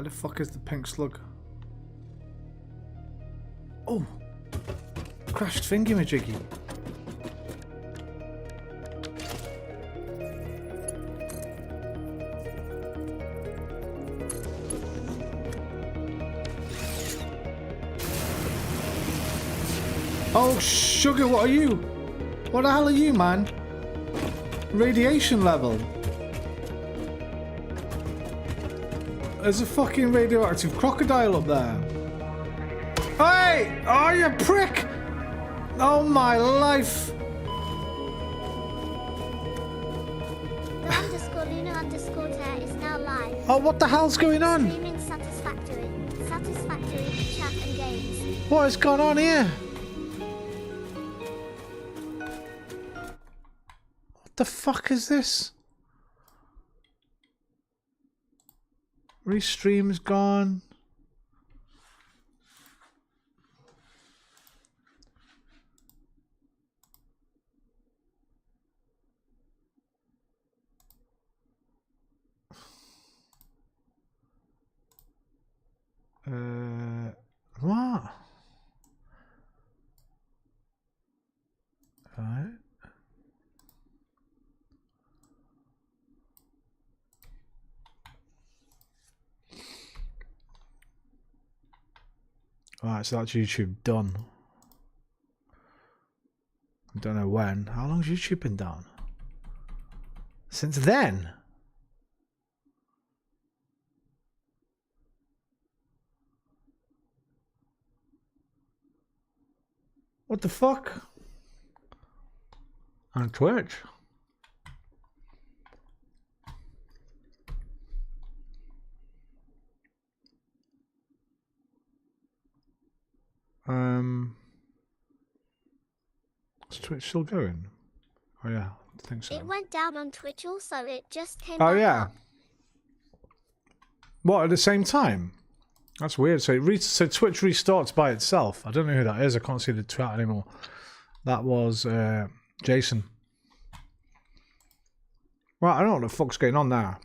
Where the fuck is the pink slug? Oh! Crashed thingamajiggy. Oh, sugar, what are you? What the hell are you, man? Radiation level. There's a fucking radioactive crocodile up there. Hey! Oh, you prick! Oh, my life! The _Luna_Tear is now live. Oh, what the hell's going on? Streaming Satisfactory. Satisfactory, chat and games. What has gone on here? What the fuck is this? Restream's gone. What? Right. Right, so that's YouTube done. I don't know when. How long's YouTube been down? Since then? What the fuck? On Twitch? Is Twitch still going? Oh yeah, I think so. It went down on Twitch also, it just came Oh back yeah. up. What, at the same time? That's weird. So so Twitch restarts by itself. I don't know who that is. I can't see the chat anymore. That was Jason. Well, I don't know what the fuck's going on there.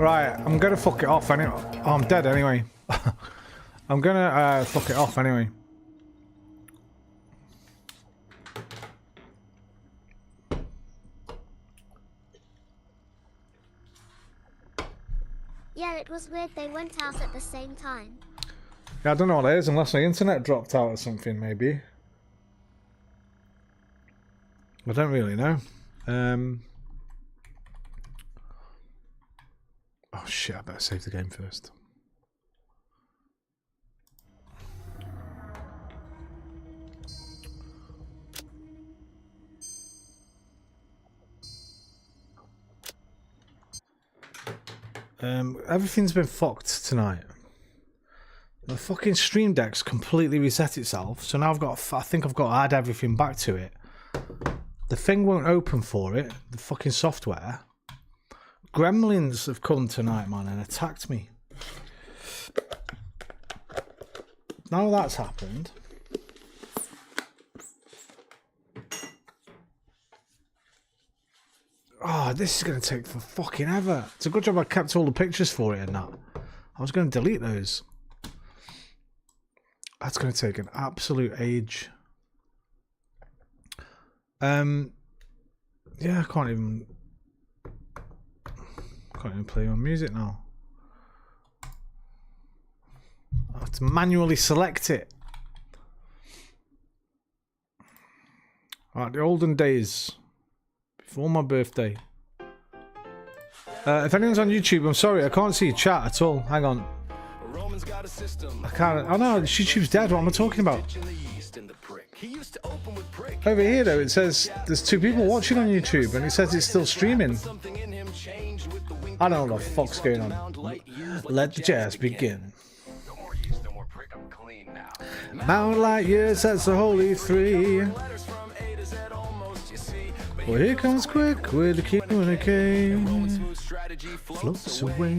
Right, I'm gonna fuck it off anyway. Oh, I'm dead anyway. I'm gonna fuck it off anyway. Yeah, it was weird, they went out at the same time. Yeah, I don't know what it is, unless my internet dropped out or something, maybe. I don't really know. Oh shit, I better save the game first. Everything's been fucked tonight. The fucking Stream Deck's completely reset itself, so now I think I've got to add everything back to it. The thing won't open for it, the fucking software. Gremlins have come tonight, man, and attacked me. Now that's happened. Oh, this is going to take for fucking ever. It's a good job I kept all the pictures for it and that. I was going to delete those. That's going to take an absolute age. Yeah, I can't even play my music now. I have to manually select it. Alright, the olden days. Before my birthday. If anyone's on YouTube, I'm sorry, I can't see your chat at all. Hang on. I can't. Oh no, YouTube's dead. What am I talking about? Over here though, it says there's 2 people watching on YouTube and it says it's still streaming. I don't know what the fuck's going on. Let the jazz begin. Mount Light Years, that's the holy 3. Well, here comes Quick with the communique. strategy floats away.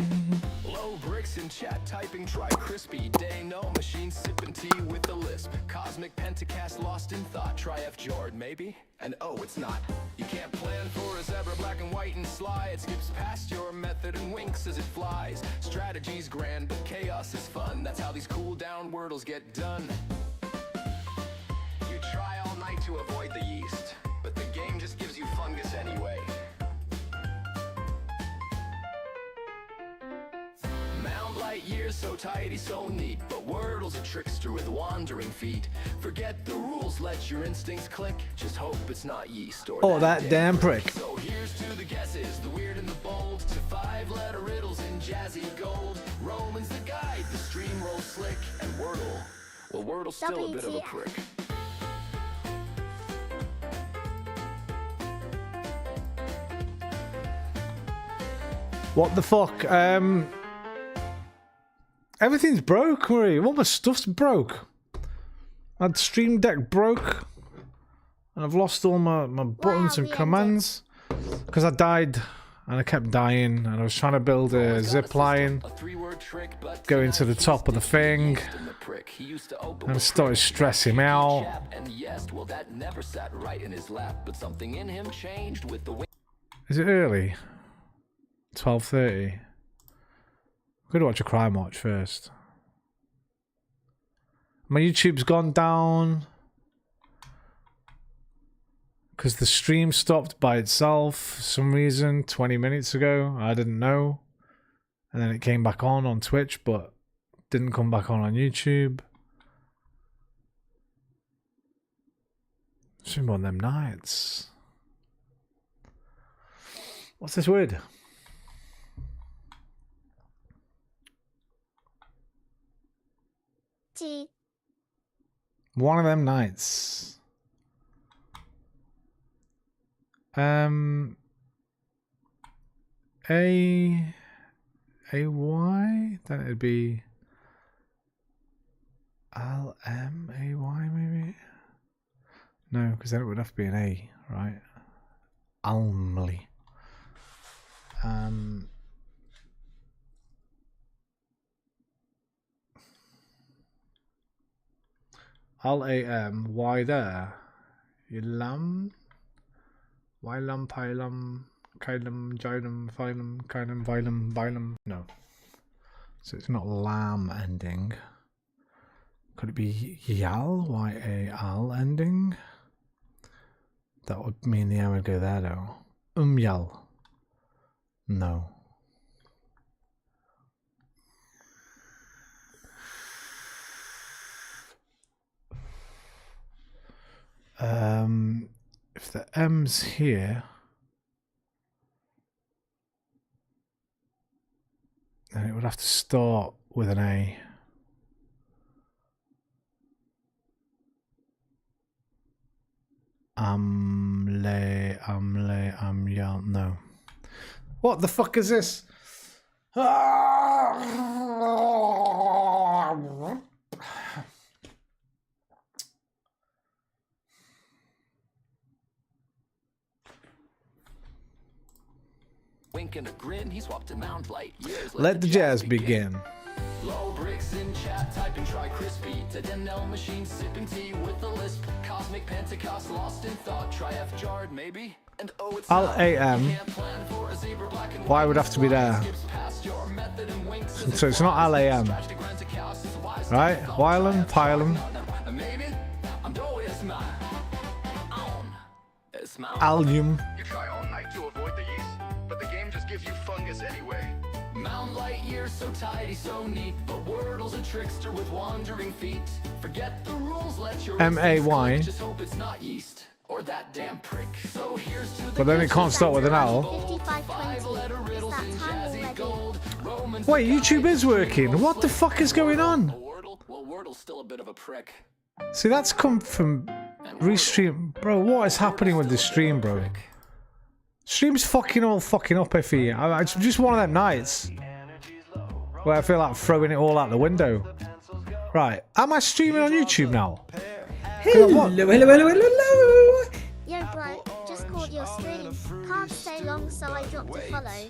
Low bricks in chat typing, try crispy. Day no machine sipping tea with a lisp. Cosmic pentacast lost in thought. Try F Jord maybe. And oh, it's not. You can't plan for a zebra, black and white and sly. It skips past your method and winks as it flies. Strategy's grand, but chaos is fun. That's how these cool down wordles get done. You try all night to avoid the yeast, but the game just gives you fungus anyway. Mound light years so tidy, so neat, but Wordle's a trickster with wandering feet. Forget the rules, let your instincts click. Just hope it's not yeast or that damn prick. So here's to the guesses, the weird and the bold, to 5-letter riddles in jazzy gold. Roman's the guide, the stream rolls slick, and Wordle, well, Wordle's still a bit of a prick. What the fuck? Everything's broke, Marie. All my stuff's broke. My Stream Deck broke. And I've lost all my buttons and commands. Because I died. And I kept dying. And I was trying to build a zip line. Going to the top of the thing. And it started stressing me out. Is it early? 12:30. I'm going to watch a crime watch first. My YouTube's gone down because the stream stopped by itself for some reason 20 minutes ago. I didn't know. And then it came back on Twitch, but didn't come back on YouTube. It's been one of them nights. What's this word? One of them nights. A-Y? Then it'd be L-M-A-Y maybe? No, because then it would have to be an A, right? Almly. L-A-M, why there? Ylam? Wylam, Pylam, Kylum, Gylum, Phylum, Kylum, Vylum, Bylum. No. So it's not lam ending. Could it be yal? Y-A-L ending? That would mean the M would go there though. Yal. No. If the M's here, then it would have to start with an A. Amyal. No. What the fuck is this? Wink and a grin, he swapped to Mount Light years. Let the jazz begin. Low bricks in chat, typing try crispy. To Denell machine sipping tea with a lisp. Cosmic Pentecost lost in thought. Try F Jard maybe. And oh, it's L-A-M. Why would have to be there? So it's not L-A-M. Right? Wylam, Pylum. Allium. You try all night to avoid the yeast, but the game just gives you fungus anyway. Mound light years so tidy, so neat, but Wordle's a trickster with wandering feet. Forget the rules, let your M-A-Y. just hope it's not yeast or that damn prick. So here's to the But then it can't start with an L. 5520. Is that time already? Wait, YouTube is working. What the fuck is going on? Well, Wordle's still a bit of a prick. See, that's come from Restream. Bro, what is happening with this stream, bro? Stream's fucking up, Effie. It's just one of them nights where I feel like throwing it all out the window. Right, am I streaming on YouTube now? Hello. Yo, bro, just caught your stream. Can't stay long, so I dropped a follow.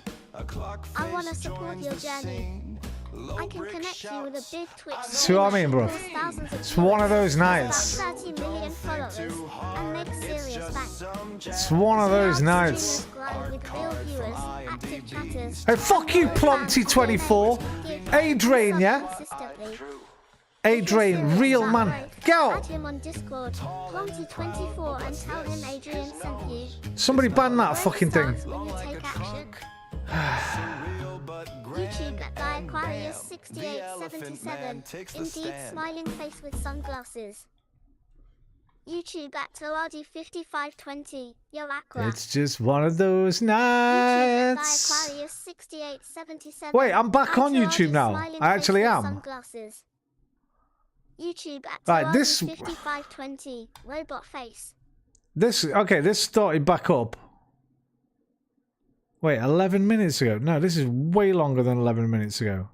I want to support your journey. I can connect you with a big Twitch See what I mean, bro? It's one of those nights. About 30 million followers and make serious bank. It's one of those nights. With real viewers, active chatters, Hey, fuck you, Plumpty24. A-Drain, yeah? consistently. A-Drain, real man. Get Add out. him on Discord, Plumpty24, and tell him Adrian sent you. Somebody ban that fucking thing. When you take action. YouTube at Aquarius 6877. Indeed, smiling face with sunglasses. YouTube at Toadi 5520. Yo Aqua. It's just one of those YouTube at nights. Aquarius 6877. Wait, I'm back on Toadi YouTube now. smiling I face actually with am. Sunglasses. YouTube at Right, Toadi this- 5520. Robot face. This started back up. Wait, 11 minutes ago? No, this is way longer than 11 minutes ago.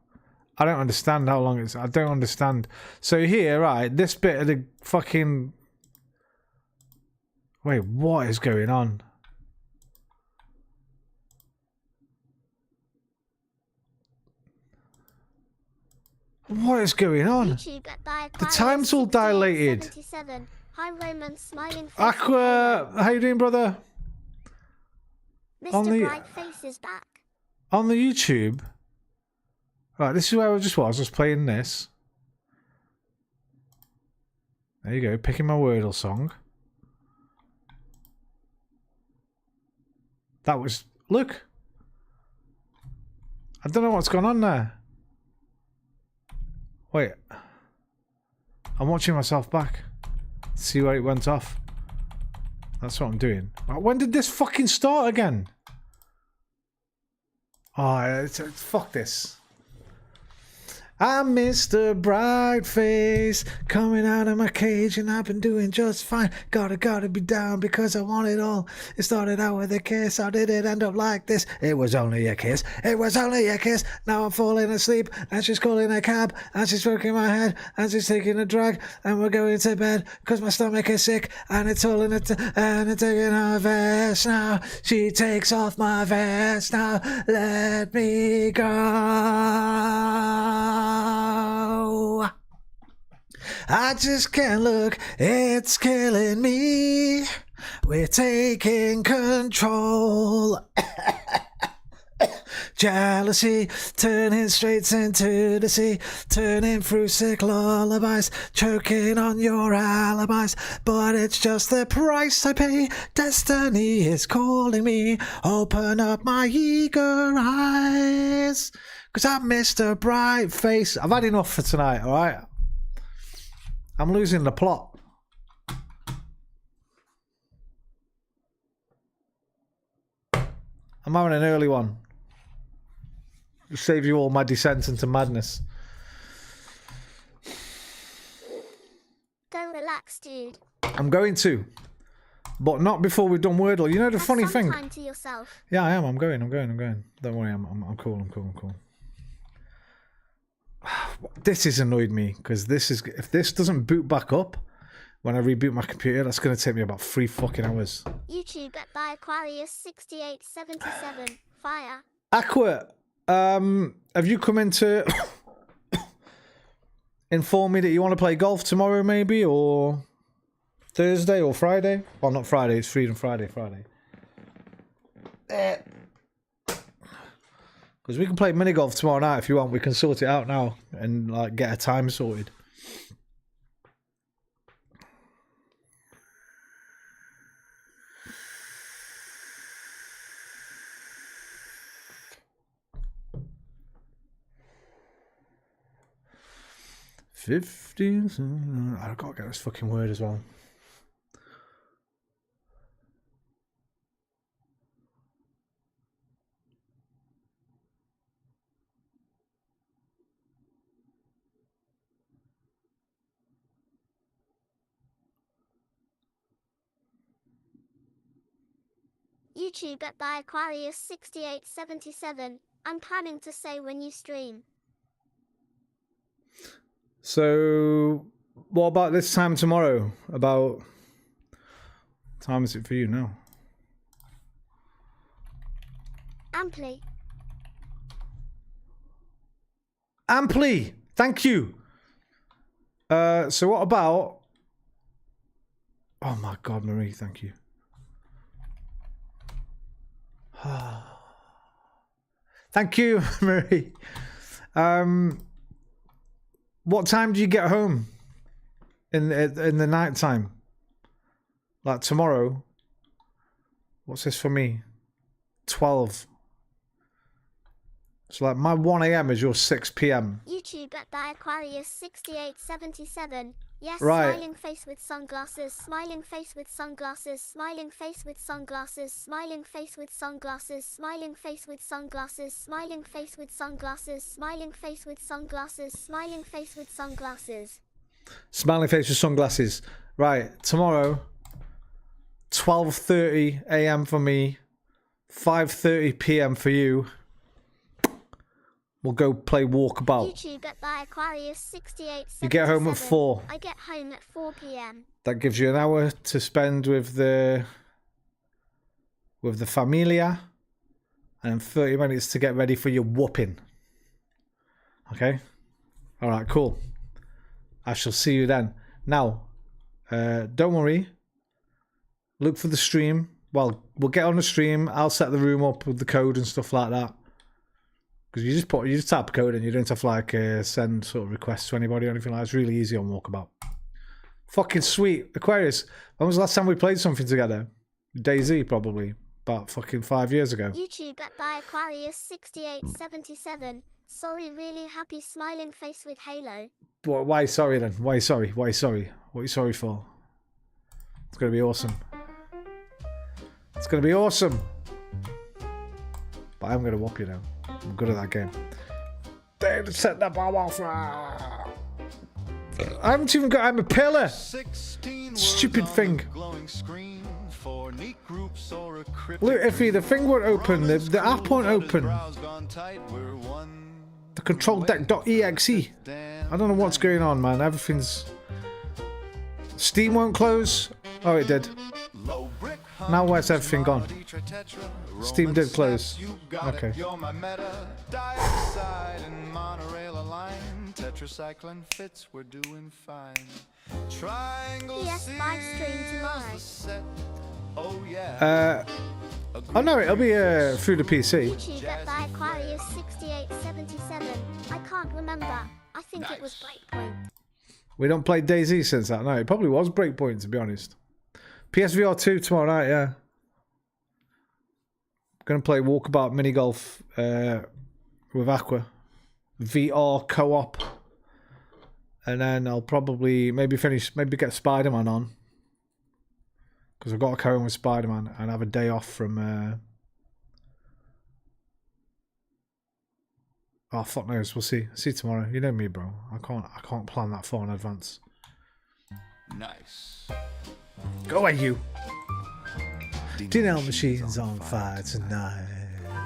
I don't understand how long it's... I don't understand. So here, right, this bit of the fucking... Wait, what is going on? What is going on? YouTube at The time's all dilated. 77. Hi Roman, smiling face. Aqua, how you doing, brother? on Mr. the- Bright Face is back. On the YouTube... Right, this is where I just was. I was playing this. There you go, picking my Wordle song. That was... Look! I don't know what's gone on there. Wait. I'm watching myself back. See where it went off. That's what I'm doing. Right, when did this fucking start again? Oh, fuck this. I'm Mr. Brightface, coming out of my cage, and I've been doing just fine. Gotta be down because I want it all. It started out with a kiss, how did it end up like this? It was only a kiss, it was only a kiss. Now I'm falling asleep, and she's calling a cab, and she's stroking my head, and she's taking a drag, and we're going to bed, cause my stomach is sick, and it's all in it, and it's taking her vest now. She takes off my vest now, let me go. I just can't look, it's killing me. We're taking control. Jealousy, turning straight into the sea, turning through sick lullabies, choking on your alibis. But it's just the price I pay. Destiny is calling me. Open up my eager eyes, 'cause I'm Mr. Brightface. I've had enough for tonight, alright? I'm losing the plot. I'm having an early one. To save you all my descent into madness. Go relax, dude. I'm going to. But not before we've done Wordle. You know the Have funny some thing? time to yourself. Yeah, I am. I'm going. Don't worry, I'm cool. This has annoyed me because if this doesn't boot back up when I reboot my computer, that's going to take me about 3 fucking hours. YouTube at by Aquarius 6877. Fire. Aqua, have you come in to inform me that you want to play golf tomorrow, maybe, or Thursday or Friday? Well, not Friday. It's Freedom Friday. Because we can play mini golf tomorrow night if you want. We can sort it out now and like get a time sorted. I've got to get this fucking word as well. YouTube at by Aquarius 6877. I'm planning to say when you stream. So, what about this time tomorrow? About... What time is it for you now? Amply. Amply. Thank you. So what about... Oh my God, Marie, thank you. Thank you, Marie. What time do you get home? In the night time? Like tomorrow? What's this for me? 12. So like my 1 a.m. is your 6 p.m. YouTube at the Aquarius 6877. Yes, Right. smiling face with sunglasses, smiling face with sunglasses, smiling face with sunglasses, smiling face with sunglasses, smiling face with sunglasses, smiling face with sunglasses, smiling face with sunglasses, smiling face with sunglasses. Smiling face with sunglasses. Right, tomorrow, 12:30 a.m. for me, 5:30 p.m. for you. We'll go play walkabout. YouTube at the Aquarius 6877. You get home at 4. I get home at 4 p.m. That gives you an hour to spend with the familia, and 30 minutes to get ready for your whooping. Okay? All right, cool. I shall see you then. Now, don't worry. Look for the stream. Well, we'll get on the stream. I'll set the room up with the code and stuff like that. Because you just type code and you don't have to like send sort of requests to anybody or anything like that. It's really easy on Walkabout. Fucking sweet. Aquarius, when was the last time we played something together? DayZ probably. About fucking 5 years ago. YouTube at the Aquarius 6877. Sorry, really happy smiling face with Halo. Why sorry then? Why sorry? Why sorry? What are you sorry for? It's going to be awesome. It's going to be awesome. But I'm going to whoop you now. I'm good at that game. They set that bomb off. I haven't even got... I'm a pillar. Stupid thing. Look, Iffy, the thing won't open. The app won't open. The control deck.exe. I don't know what's going on, man. Everything's... Steam won't close. Oh, it did. Now where's everything gone? Steam did close. Okay. Tetracycline fits, we're doing fine. PS live stream tomorrow. Oh yeah. Oh no, it'll be through the PC. YouTube at the Aquarius 6877. I can't remember. I think it was Breakpoint. We don't play DayZ since that night. It probably was Breakpoint, to be honest. PSVR 2 tomorrow night, yeah. Gonna play Walkabout mini golf with Aqua. VR co-op. And then I'll probably maybe get Spider-Man on. Because I've got to carry on with Spider-Man and have a day off from... Oh, fuck knows. We'll see. See you tomorrow. You know me, bro. I can't plan that far in advance. Nice. Go away, you. Dinner machine's on fire tonight.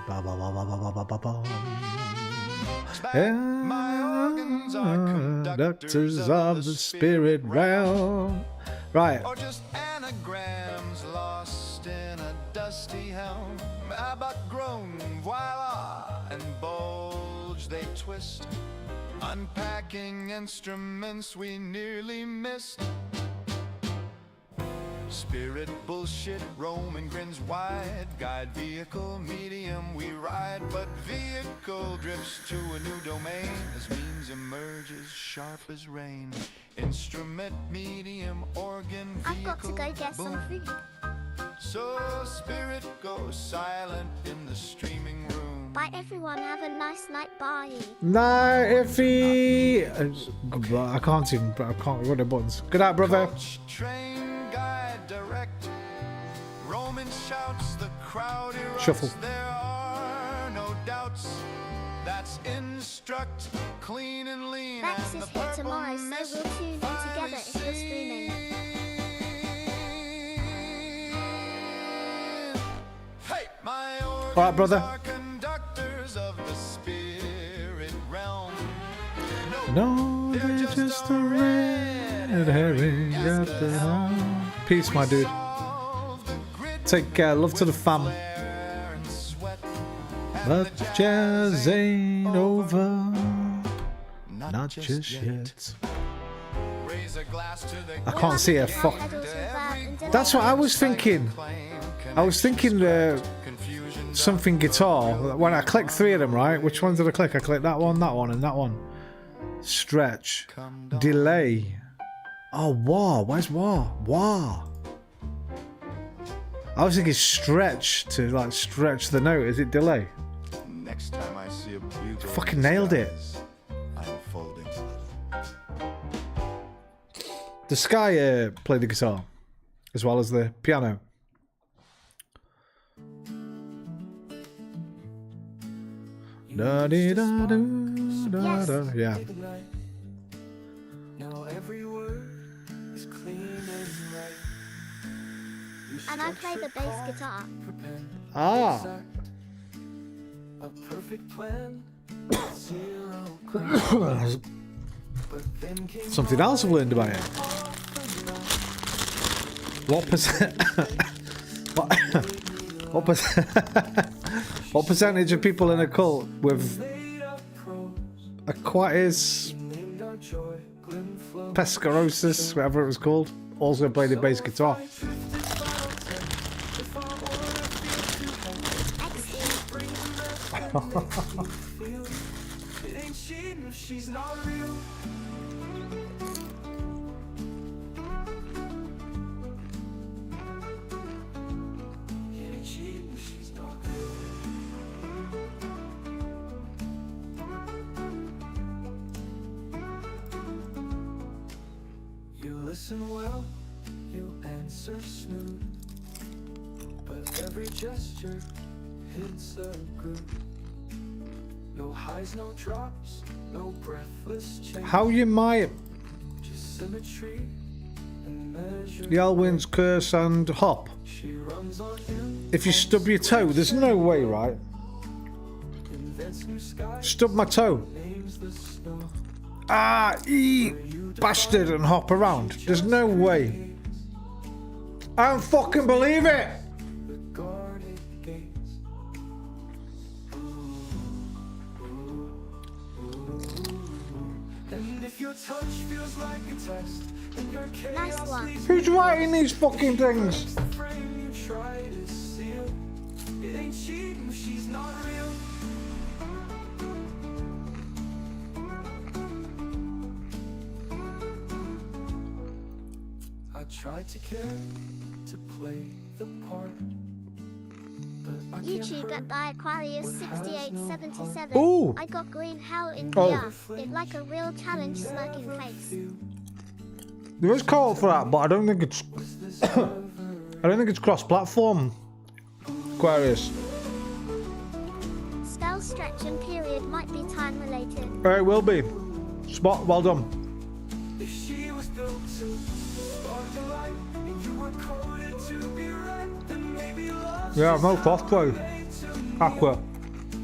Ba, ba, ba, ba, ba, ba, ba, ba. My organs are Conductors of the spirit realm. Right. Or just anagrams lost in a dusty helm. But grown, voila, and bulge they twist. Unpacking instruments we nearly missed. Spirit bullshit, Roman grins wide. Guide vehicle medium, we ride. But vehicle drifts to a new domain as means emerges sharp as rain. Instrument medium, organ vehicle. I've got to go get some food. So spirit goes silent in the streaming room. Bye everyone, have a nice night, bye. Night, Iffy. I can't run the buttons. Good night, brother. Coach, train, guide, direct. Roman shouts, the crowd erupts. Shuffle. There are no doubts. That's instruct, clean and lean. Rex and is the here purple tomorrow, so mist we'll tune in together if you're streaming. Hey, my Alright, brother. are conductors of the spirit realm. No, they're just a red herring at the helm. Peace, my dude. Take care. Love to the fam. But the jazz ain't over. not just yet. Raise a glass to the I can't see a fuck. That's what I was thinking. I was thinking something guitar. When I clicked 3 of them, right? Which ones did I click? I clicked that one, and that one. Stretch. Delay. Oh, wah. Where's wah? Wah. I was thinking stretch to like stretch the note. Is it delay? Next time I see a bugle, Fucking nailed it. I'm folding. The Sky played the guitar as well as the piano. Da dee da do da da. Yeah. Now every word is clean and right. And I play the bass guitar. Ah. A perfect plan. Zero crime. But then came Something else I've learned about it. What percent? What percentage of people in a cult with Aquatis pescarosis, whatever it was called, also play the bass guitar? It ain't cheating if she's not real. It ain't cheating if she's not real. You listen well, you answer smooth, but every gesture hits a groove. No highs, no drops, no breathless change. How you might Just symmetry and measure. the Elwyn's curse and hop? She runs on him, If you stub your toe, there's no way, right? invents new skies, Stub my toe. names the snow. Ah, bastard, and hop around. There's no way. I don't fucking believe it. The guarded gates. And if your touch feels like a test, and your Nice chaos one. leaves Who's writing these fucking things? the frame you try to seal. It ain't cheating if she's not real. I tried to care, to play the part, but I can't YouTube hurt at the Aquarius 6877. Ooh. I got green hell in Oh. here. It like a real challenge smirking face. There is call for that, but I don't think it's. I don't think it's cross-platform. Aquarius. Spell stretch and period might be time related. It will be. Spot. Well done. If she was built to spark the light, and you were coded to be right, then maybe love. Yeah, no crossplay. Aqua.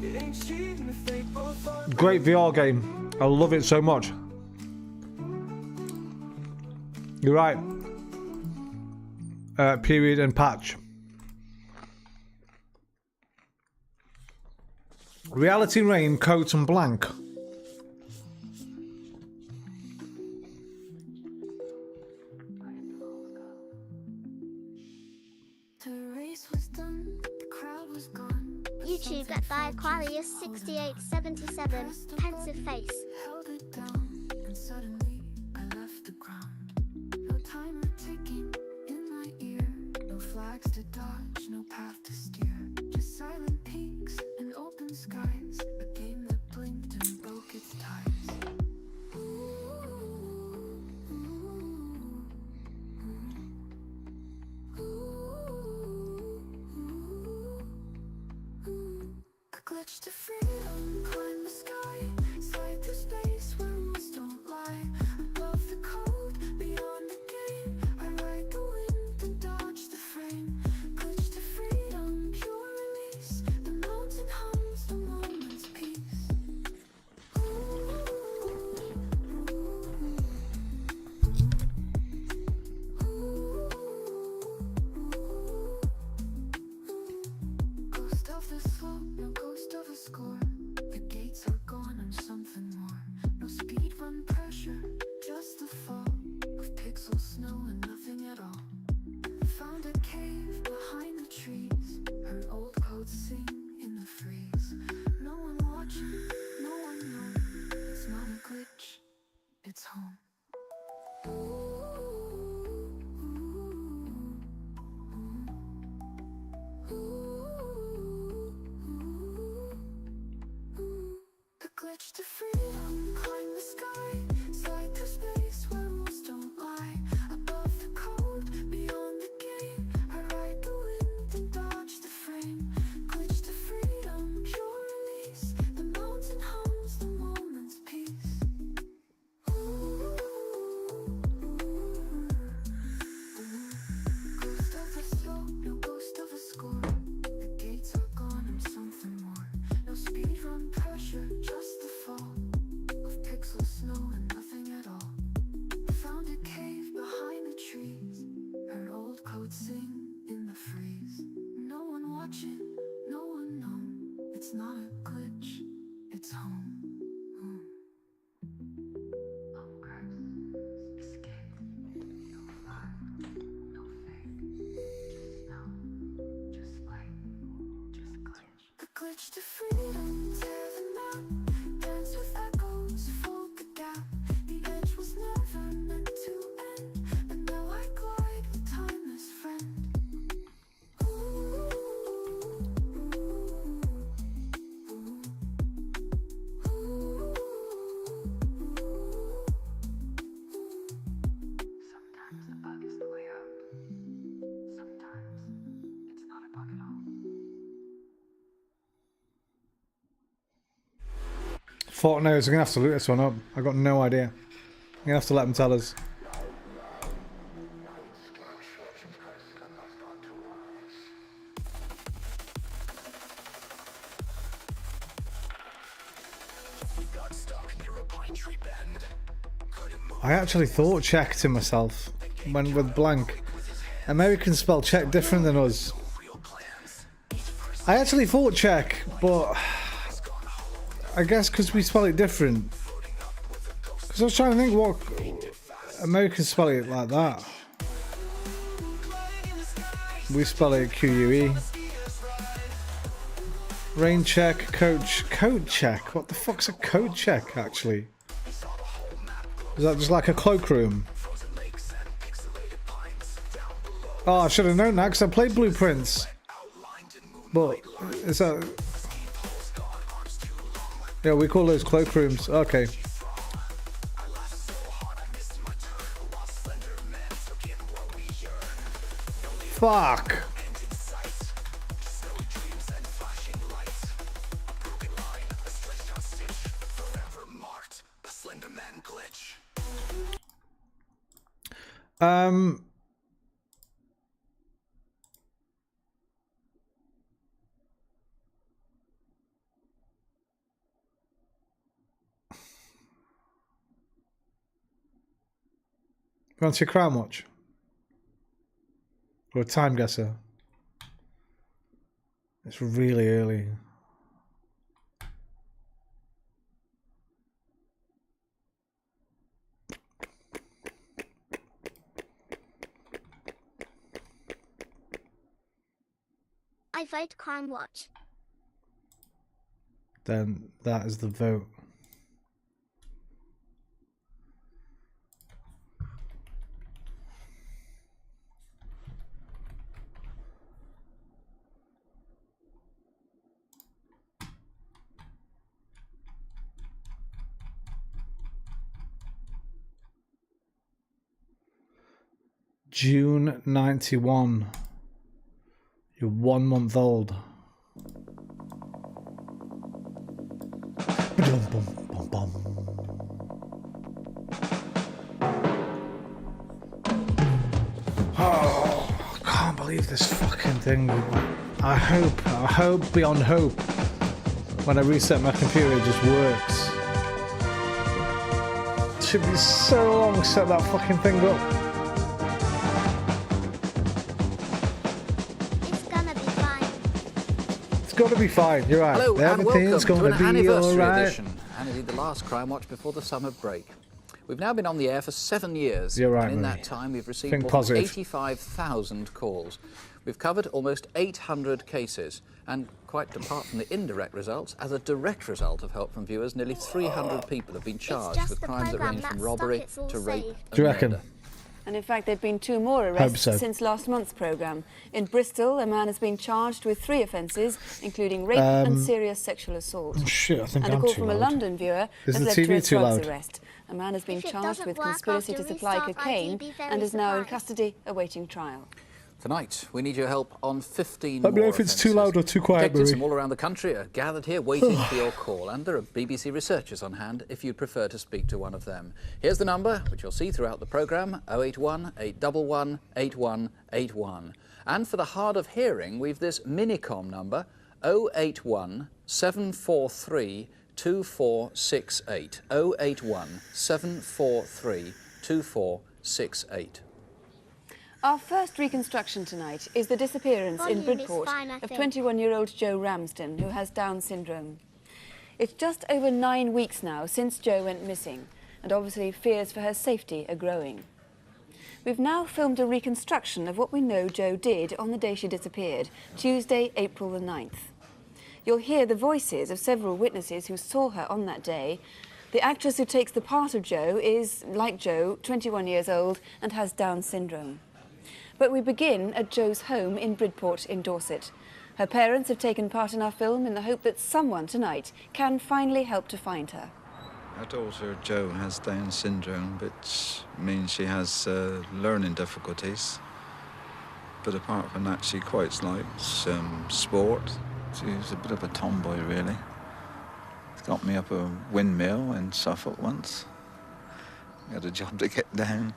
It ain't cheating if they both are. Great VR game. I love it so much. You're right. Period and patch. Reality Rain, Coat and Blank. YouTube at the Aquarius 6877. Pensive face. Held it down, and suddenly I left the ground. No timer ticking in my ear, no flags to dodge, no path to steer. Just silent peaks and open skies, a game that blinked and broke its ties. A glitch to freedom, climb the sky, slide through space where rules don't lie. Above the code, beyond the game, I ride the wind and dodge the frame. Glitch to freedom, pure release. The mountain hums the moment's peace. Ghost of the slope, no ghost of a score. glitch to freedom, climb the sky, slide through space where rules don't lie. Above the code, beyond the game, I ride the wind and dodge the frame. Glitch to freedom, pure release. The mountain hums, the moment's peace. Ghost of a slope, no ghost of a score. The gates are gone and something more. No speed run pressure, just the fall of pixel snow and nothing at all. Found a cave behind the trees, heard old code sing in the freeze. No one watching, no one known. It's not a glitch, it's home. Escape. No lie, no fake. Just light, just glitch. The glitch to freedom, tear the map. Dance with echoes, fold the gap. The edge was never meant to end, but now I glide with timeless friend. Sometimes a bug is the way out. Sometimes it's not a bug at all. Fort knows. I'm gonna have to look this one up. I got no idea. I'm gonna have to let them tell us. I actually thought check to myself when with blank. Americans spell check different than us. I actually thought check, but I guess because we spell it different. Because I was trying to think what Americans spell it like that. We spell it QUE. Rain check, coat check. What the fuck's a coat check actually? Is that just like a cloakroom? Oh, I should have known that because I played Blueprints. But is that? Yeah, we call those cloakrooms. Okay. Fuck. You want to see a crime watch? Or a time guesser? It's really early. I vote crime watch. Then that is the vote. June 91. You're 1 month old. Oh, I can't believe this fucking thing. I hope beyond hope when I reset my computer it just works. It should be so long to set that fucking thing up. Got to be fine. You're right. Hello Everything's and welcome to gonna an be anniversary all right. edition, and indeed the last Crime Watch before the summer break. We've now been on the air for 7 years. You're right, and in Marie. that time we've received Think more positive. than 85,000 calls. We've covered almost 800 cases, and quite apart from the indirect results, as a direct result of help from viewers, nearly 300 people have been charged just with the crimes that program range from that's robbery stuck, it's all to rape saved. and Do you reckon? murder. And in fact, there have been 2 more arrests since last month's programme. In Bristol, a man has been charged with 3 offences, including rape and serious sexual assault. Oh shit, I think and I'm a call too from loud. a London viewer Is has the led to TV a too drugs loud? arrest. A man has been If it charged doesn't with work conspiracy after to supply restart, cocaine I'd be very and is now in surprised. custody awaiting trial. Tonight, we need your help on 15 Let me know more if it's too offences. loud or too quiet, Detectives Marie. from all around the country are gathered here waiting for your call, and there are BBC researchers on hand if you'd prefer to speak to one of them. Here's the number, which you'll see throughout the programme, 081 811 8181. And for the hard of hearing, we've this Minicom number, 081 743 2468. 081 743 2468. Our first reconstruction tonight is the disappearance in Volume is Bridport fine, I of think. 21-year-old Joe Ramsden, who has Down syndrome. It's just over 9 weeks now since Joe went missing, and obviously fears for her safety are growing. We've now filmed a reconstruction of what we know Joe did on the day she disappeared, Tuesday, April the 9th. You'll hear the voices of several witnesses who saw her on that day. The actress who takes the part of Joe is, like Joe, 21 years old and has Down syndrome. But we begin at Joe's home in Bridport in Dorset. Her parents have taken part in our film in the hope that someone tonight can finally help to find her. Our daughter Jo has Down syndrome, which means she has learning difficulties. But apart from that, she quite likes sport. She's a bit of a tomboy, really. Got me up a windmill in Suffolk once. Had a job to get down.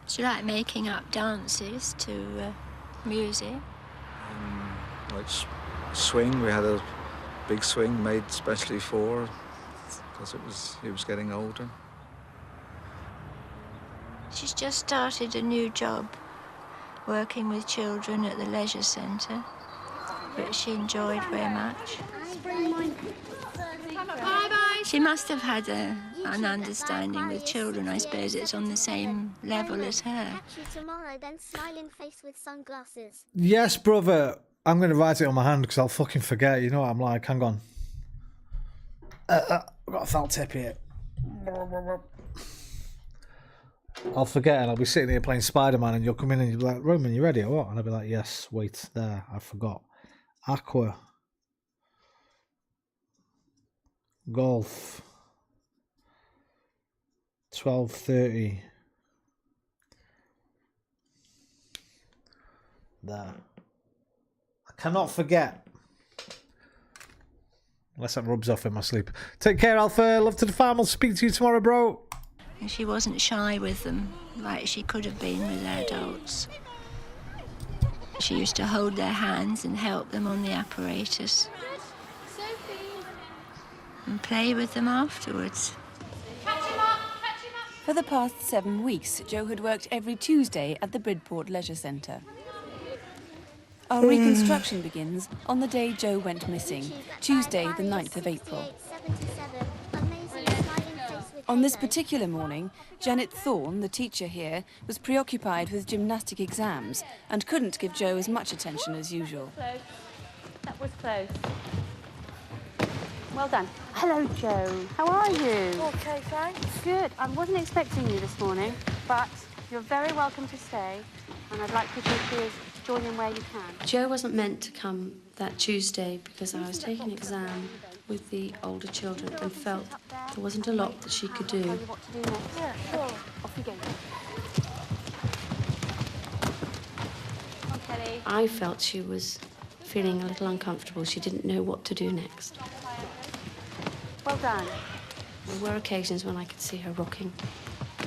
She liked making up dances to music. Like swing, we had a big swing made specially for her because he was getting older. She's just started a new job, working with children at the leisure centre, which she enjoyed very much. She must have had an understanding with children. I suppose it's on the same level as her. Catch you tomorrow, then smiling face with sunglasses. Yes, brother. I'm going to write it on my hand because I'll fucking forget. You know what I'm like. Hang on. I've got a felt tip here. I'll forget and I'll be sitting here playing Spider-Man and you'll come in and you'll be like, Roman, you ready or what? And I'll be like, yes, wait, there, I forgot. Aqua. Golf. 12:30. There. I cannot forget. Unless that rubs off in my sleep. Take care, Alpha. Love to the farm. I'll speak to you tomorrow, bro. And she wasn't shy with them, like she could have been with adults. She used to hold their hands and help them on the apparatus. And play with them afterwards. For the past 7 weeks, Joe had worked every Tuesday at the Bridport Leisure Centre. Our reconstruction begins on the day Joe went missing, Tuesday the 9th of April. On this particular morning, Janet Thorne, the teacher here, was preoccupied with gymnastic exams and couldn't give Joe as much attention as usual. That was close. Well done. Hello, Joe. How are you? Okay, thanks. Good. I wasn't expecting you this morning, but you're very welcome to stay, and I'd like you to please join in where you can. Joe wasn't meant to come that Tuesday because I was taking an exam with the older children and felt there wasn't a lot that she could do. Tell you what to do next. Yeah, sure. Off you go. Come on, Kelly. I felt she was feeling a little uncomfortable. She didn't know what to do next. Well done. There were occasions when I could see her rocking.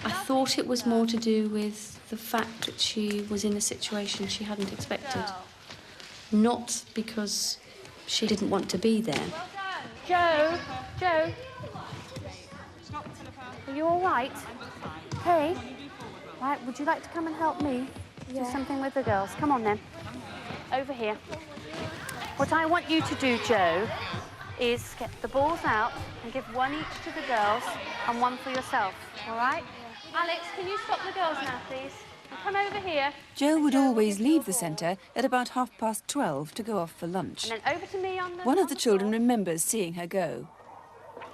I thought it was more to do with the fact that she was in a situation she hadn't expected. Not because she didn't want to be there. Joe? Joe? Are you all right? Hey? Right, would you like to come and help me do something with the girls? Come on, then. Over here. What I want you to do, Joe, is get the balls out and give one each to the girls and one for yourself, all right? Alex, can you stop the girls now, please? And come over here. Joe would always leave the centre at about 12:30 to go off for lunch. And then over to me on the... One of the children remembers seeing her go.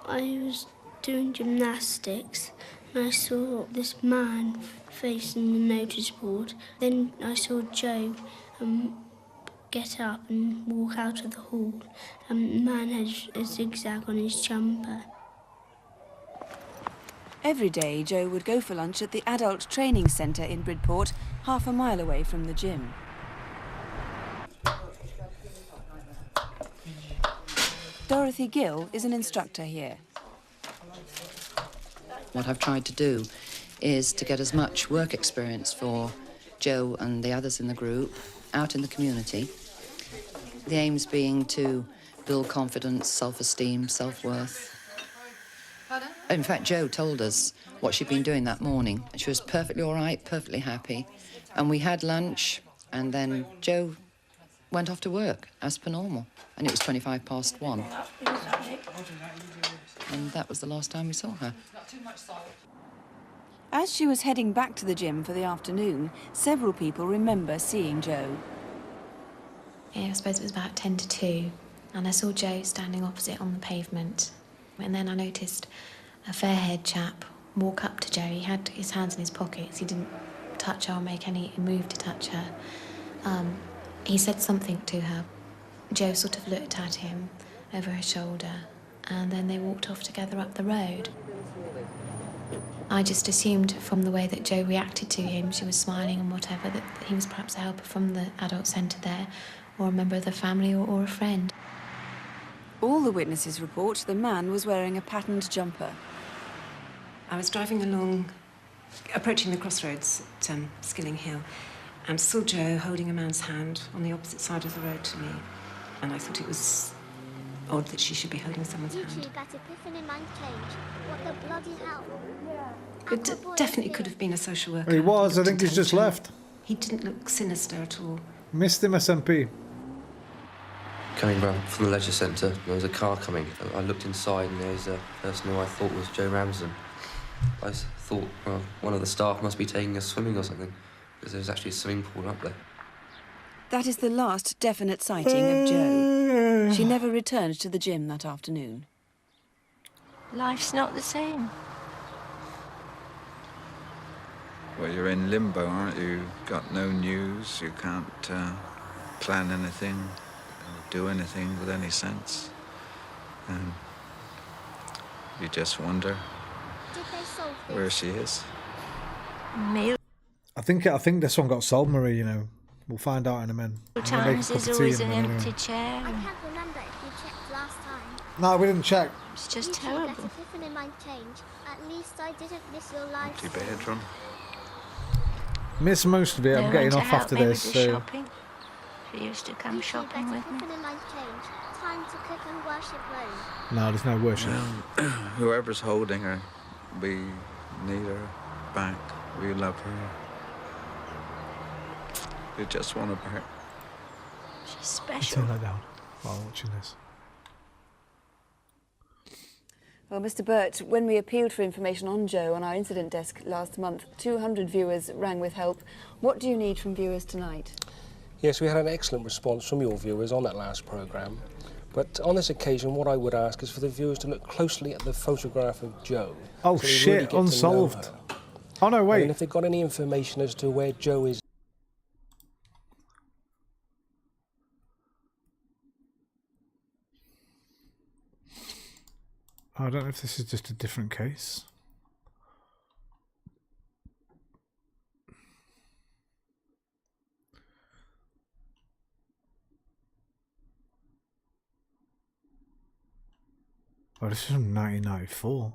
I was doing gymnastics and I saw this man facing the notice board. Then I saw Joe get up and walk out of the hall. The man had a zigzag on his jumper. Every day, Joe would go for lunch at the Adult Training Centre in Bridport, half a mile away from the gym. Dorothy Gill is an instructor here. What I've tried to do is to get as much work experience for Joe and the others in the group out in the community. The aims being to build confidence, self-esteem, self-worth. In fact, Joe told us what she'd been doing that morning. She was perfectly all right, perfectly happy. And we had lunch, and then Joe went off to work as per normal. And it was 1:25. And that was the last time we saw her. As she was heading back to the gym for the afternoon, several people remember seeing Joe. Yeah, I suppose it was about 10 to 2, and I saw Joe standing opposite on the pavement. And then I noticed a fair-haired chap walk up to Joe. He had his hands in his pockets. He didn't touch her or make any move to touch her. He said something to her. Joe sort of looked at him over her shoulder, and then they walked off together up the road. I just assumed from the way that Joe reacted to him, she was smiling and whatever, that he was perhaps a helper from the adult centre there, or a member of the family, or a friend. All the witnesses report the man was wearing a patterned jumper. I was driving along, approaching the crossroads at Skilling Hill, and saw Joe holding a man's hand on the opposite side of the road to me. And I thought it was odd that she should be holding someone's hand. YouTube at Epiphany Mind Change. What the bloody hell? It definitely could have been a social worker. He was. I Looked think he's just intelligent. left. He didn't look sinister at all. Missed him, SMP. Coming round from the leisure centre, there was a car coming. I looked inside and there was a person who I thought was Joe Ramsden. I thought, well, one of the staff must be taking us swimming or something, because there was actually a swimming pool up there. That is the last definite sighting of Joe. She never returned to the gym that afternoon. Life's not the same. Well, you're in limbo, aren't you? You've got no news, you can't plan anything, or do anything with any sense. You just wonder where she is. Meal I think this one got solved, Marie, you know. We'll find out in a minute. times there's always an empty chair. I can't remember if you checked last time. No, we didn't check. It's just YouTube terrible. at Epiphany Mind Change. At least I didn't miss your live Empty stream. bedroom. Miss most of it. I'm No getting one to off help after me this, with the so... shopping. She used to come shopping with me. Epiphany Mind Change. Time to cook and worship Rome. No, there's no worship. Whoever's holding her, we need her back. We love her. We just want her back. She's I'll special. turn that down while watching this. Well, Mr. Burt, when we appealed for information on Joe on our incident desk last month, 200 viewers rang with help. What do you need from viewers tonight? Yes, we had an excellent response from your viewers on that last programme. But on this occasion, what I would ask is for the viewers to look closely at the photograph of Joe. Oh, so they shit, really get to know unsolved. her. Oh, no, wait. And if they've got any information as to where Joe is. I don't know if this is just a different case. Oh, this is from 1994.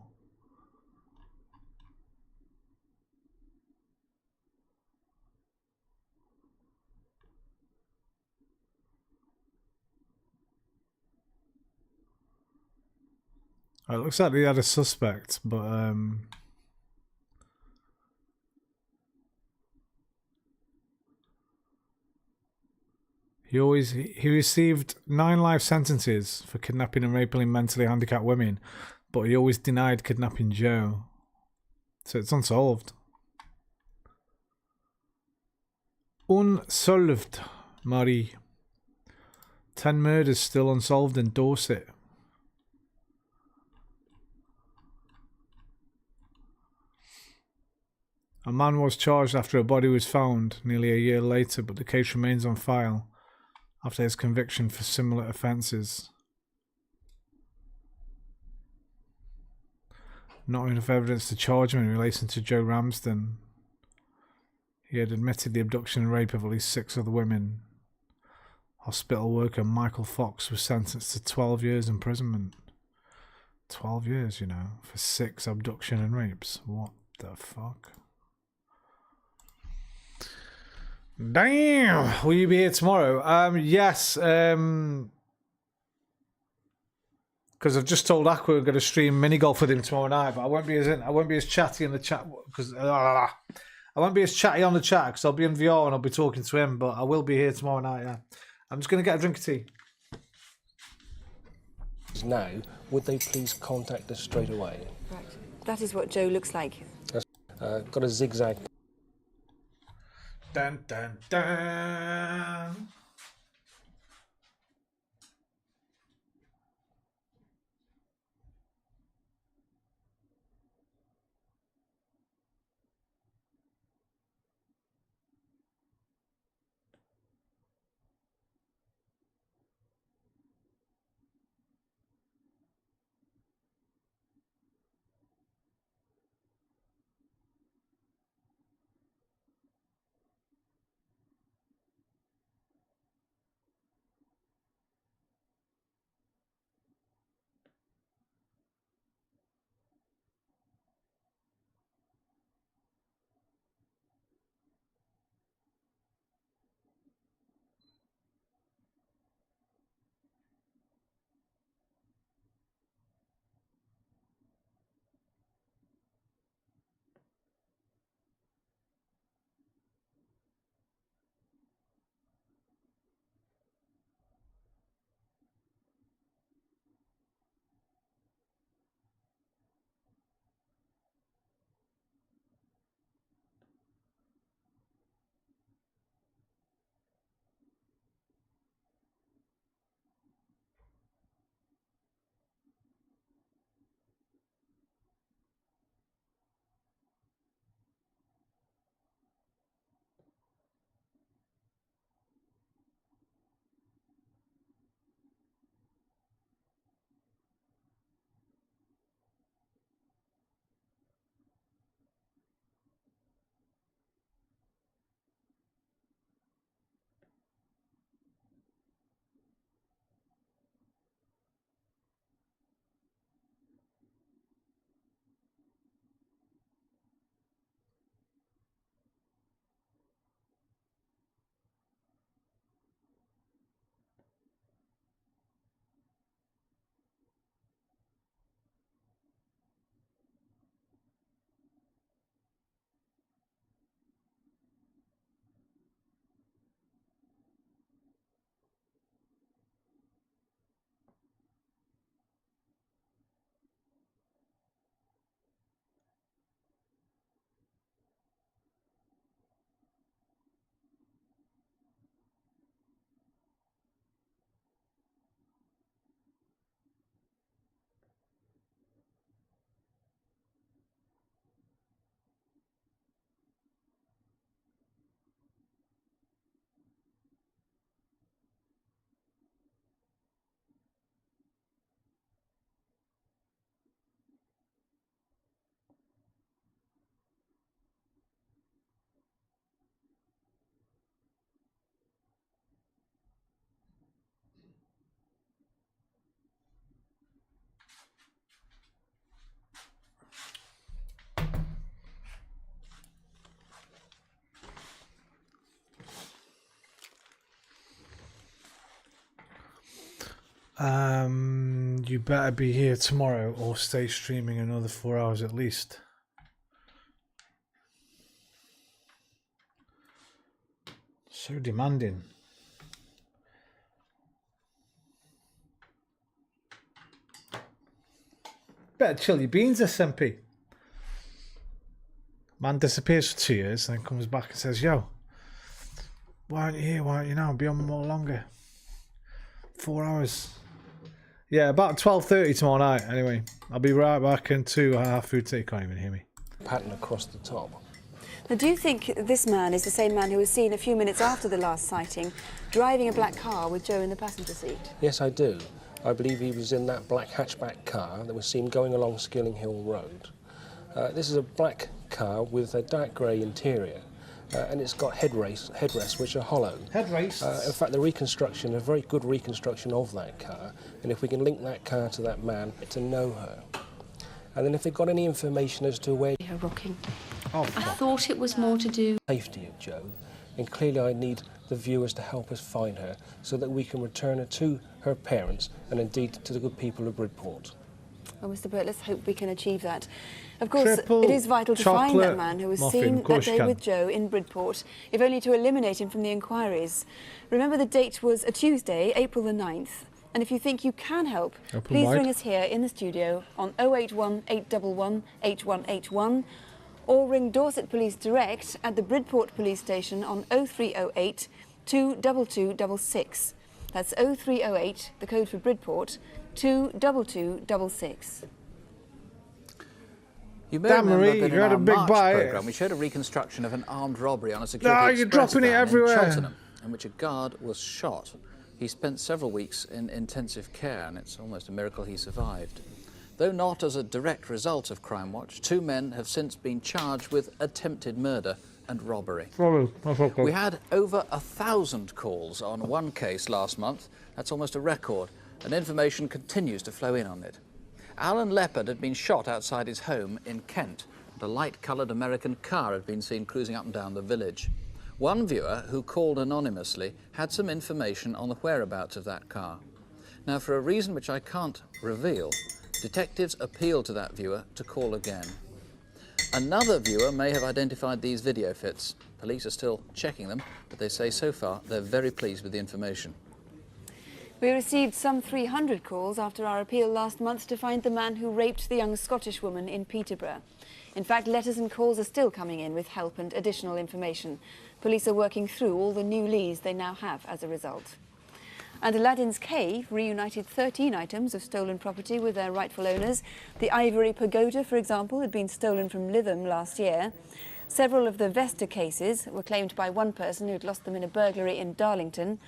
It looks like they had a suspect, but he received 9 life sentences for kidnapping and raping mentally handicapped women, but he always denied kidnapping Joe. So it's unsolved. Unsolved, Marie. 10 murders still unsolved in Dorset. A man was charged after a body was found nearly a year later, but the case remains on file after his conviction for similar offences. Not enough evidence to charge him in relation to Joe Ramsden. He had admitted the abduction and rape of at least 6 other women. Hospital worker Michael Fox was sentenced to 12 years imprisonment. 12 years, you know, for 6 abduction and rapes. What the fuck? Damn! Will you be here tomorrow? Yes. Because I've just told Aqua we're going to stream mini golf with him tomorrow night, but I won't be as chatty in the chat because I won't be as chatty on the chat because I'll be in VR and I'll be talking to him. But I will be here tomorrow night. Yeah, I'm just going to get a drink of tea. Now, would they please contact us straight away? Right. That is what Joe looks like. Got a zigzag. Dun dun dun. You better be here tomorrow or stay streaming another 4 hours at least. So demanding. Better chill your beans, SMP. Man disappears for 2 years and then comes back and says, yo, why aren't you here? Why aren't you now? Be on more longer. 4 hours. Yeah, about 12:30 tomorrow night. Anyway, I'll be right back in 2 half food tea. Can't even hear me. Pattern across the top. Now, do you think this man is the same man who was seen a few minutes after the last sighting driving a black car with Joe in the passenger seat? Yes, I do. I believe he was in that black hatchback car that was seen going along Skilling Hill Road. This is a black car with a dark grey interior, and it's got headrests which are hollow. Headrests? In fact, the reconstruction, a very good reconstruction of that car, and if we can link that car to that man, to know her. And then if they've got any information as to where... Her rocking. Oh, I thought it was more to do... ...safety of Joe, and clearly I need the viewers to help us find her so that we can return her to her parents and indeed to the good people of Bridport. Well, Mr. Burt, let's hope we can achieve that. Of course, Triple it is vital to find chocolate that man who was muffin. seen Of course that you day can. with Joe in Bridport, if only to eliminate him from the inquiries. Remember, the date was a Tuesday, April the 9th. And if you think you can help, please ring us here in the studio on 081 811 8181 or ring Dorset Police Direct at the Bridport Police Station on 0308 22266. That's 0308, the code for Bridport, 22266. You may Damn, remember Marie, that you in had a our big March bite. programme we showed a reconstruction of an armed robbery on a security No, you're express dropping it van everywhere. in Cheltenham, in which a guard was shot. He spent several weeks in intensive care, and it's almost a miracle he survived. Though not as a direct result of Crime Watch, 2 men have since been charged with attempted murder and robbery. We had over 1,000 calls on one case last month. That's almost a record, and information continues to flow in on it. Alan Leopard had been shot outside his home in Kent, and a light-coloured American car had been seen cruising up and down the village. One viewer, who called anonymously, had some information on the whereabouts of that car. Now, for a reason which I can't reveal, detectives appealed to that viewer to call again. Another viewer may have identified these video fits. Police are still checking them, but they say so far they're very pleased with the information. We received some 300 calls after our appeal last month to find the man who raped the young Scottish woman in Peterborough. In fact, letters and calls are still coming in with help and additional information. Police are working through all the new leads they now have as a result. And Aladdin's Cave reunited 13 items of stolen property with their rightful owners. The Ivory Pagoda, for example, had been stolen from Lytham last year. Several of the Vesta cases were claimed by one person who'd lost them in a burglary in Darlington.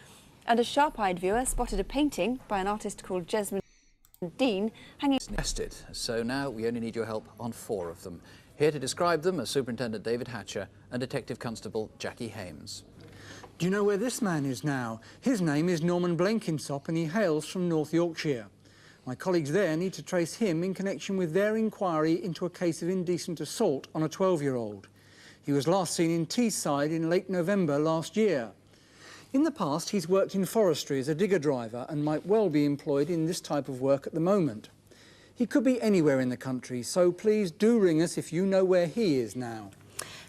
And a sharp-eyed viewer spotted a painting by an artist called Jesmond Dean hanging... Nested, so now we only need your help on 4 of them. Here to describe them are Superintendent David Hatcher and Detective Constable Jackie Hames. Do you know where this man is now? His name is Norman Blenkinsop and he hails from North Yorkshire. My colleagues there need to trace him in connection with their inquiry into a case of indecent assault on a 12-year-old. He was last seen in Teesside in late November last year. In the past, he's worked in forestry as a digger driver and might well be employed in this type of work at the moment. He could be anywhere in the country, so please do ring us if you know where he is now.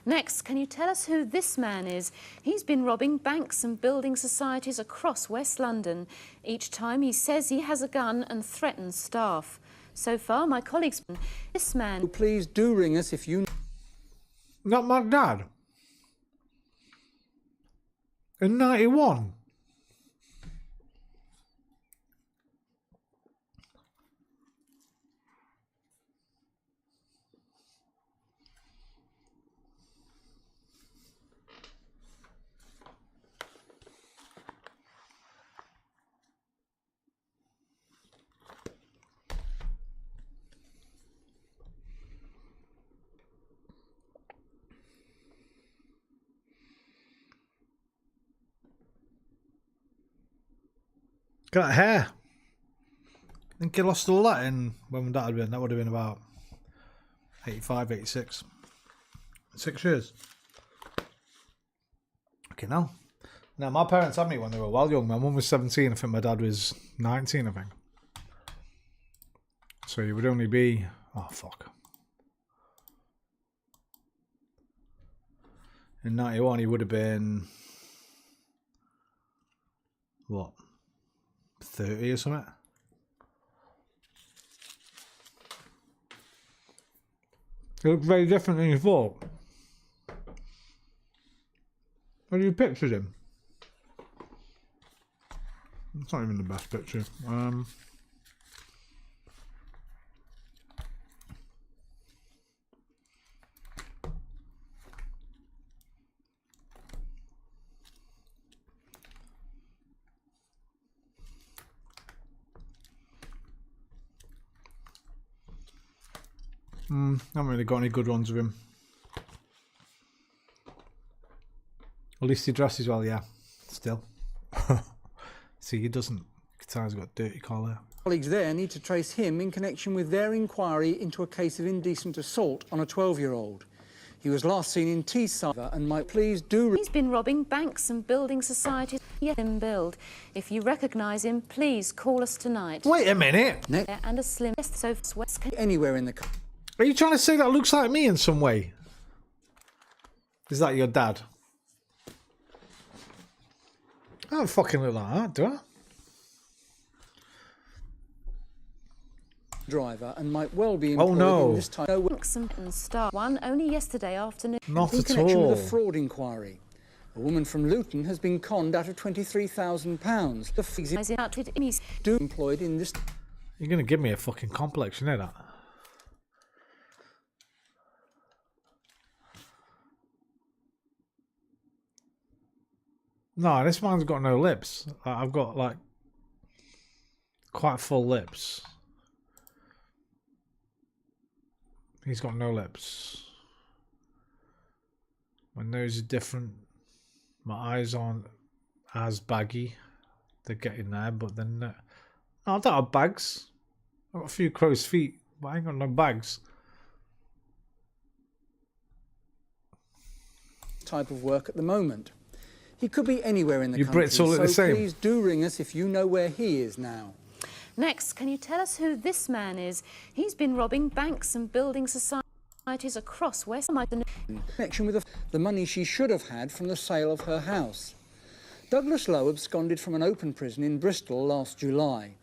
Next, can you tell us who this man is? He's been robbing banks and building societies across West London. Each time he says he has a gun and threatens staff. So far, my colleagues... This man... Please do ring us if you... Not my dad. In 91. Got hair. I think he lost all that in when that had been. That would have been about 85, 86. 6 years. Okay, now. Now, my parents had me when they were well young. My mum was 17. I think my dad was 19, I think. So he would only be... Oh, fuck. In 91, he would have been... What? 30 or something. He looked very different than you thought. How do you picture him? It's not even the best picture. Haven't really got any good ones with him. At least he dresses well, yeah. Still. See, he doesn't. Katana's got dirty collar. Colleagues there need to trace him in connection with their inquiry into a case of indecent assault on a 12-year-old. He was last seen in Teesside and might please do... He's been robbing banks and building societies. Yet him build. If you recognise him, please call us tonight. Wait a minute. And a slim so anywhere in the... Are you trying to say that looks like me in some way? Is that your dad? I don't fucking look like that, do I? Driver and might well be employed in this type and start one only yesterday afternoon. Not in at connection all. with a fraud inquiry. A woman from Luton has been conned out of £23,000. The fees employed in this... You're going to give me a fucking complex, you know that? No, this man's got no lips. I've got, like, quite full lips. He's got no lips. My nose is different. My eyes aren't as baggy. They're getting there, but then... No, I don't have bags. I've got a few crow's feet, but I ain't got no bags. Type of work at the moment. He could be anywhere in the You country, Brits all look so the same. please do ring us if you know where he is now. Next, can you tell us who this man is? He's been robbing banks and building societies across West London. In connection with the money she should have had from the sale of her house. Douglas Lowe absconded from an open prison in Bristol last July.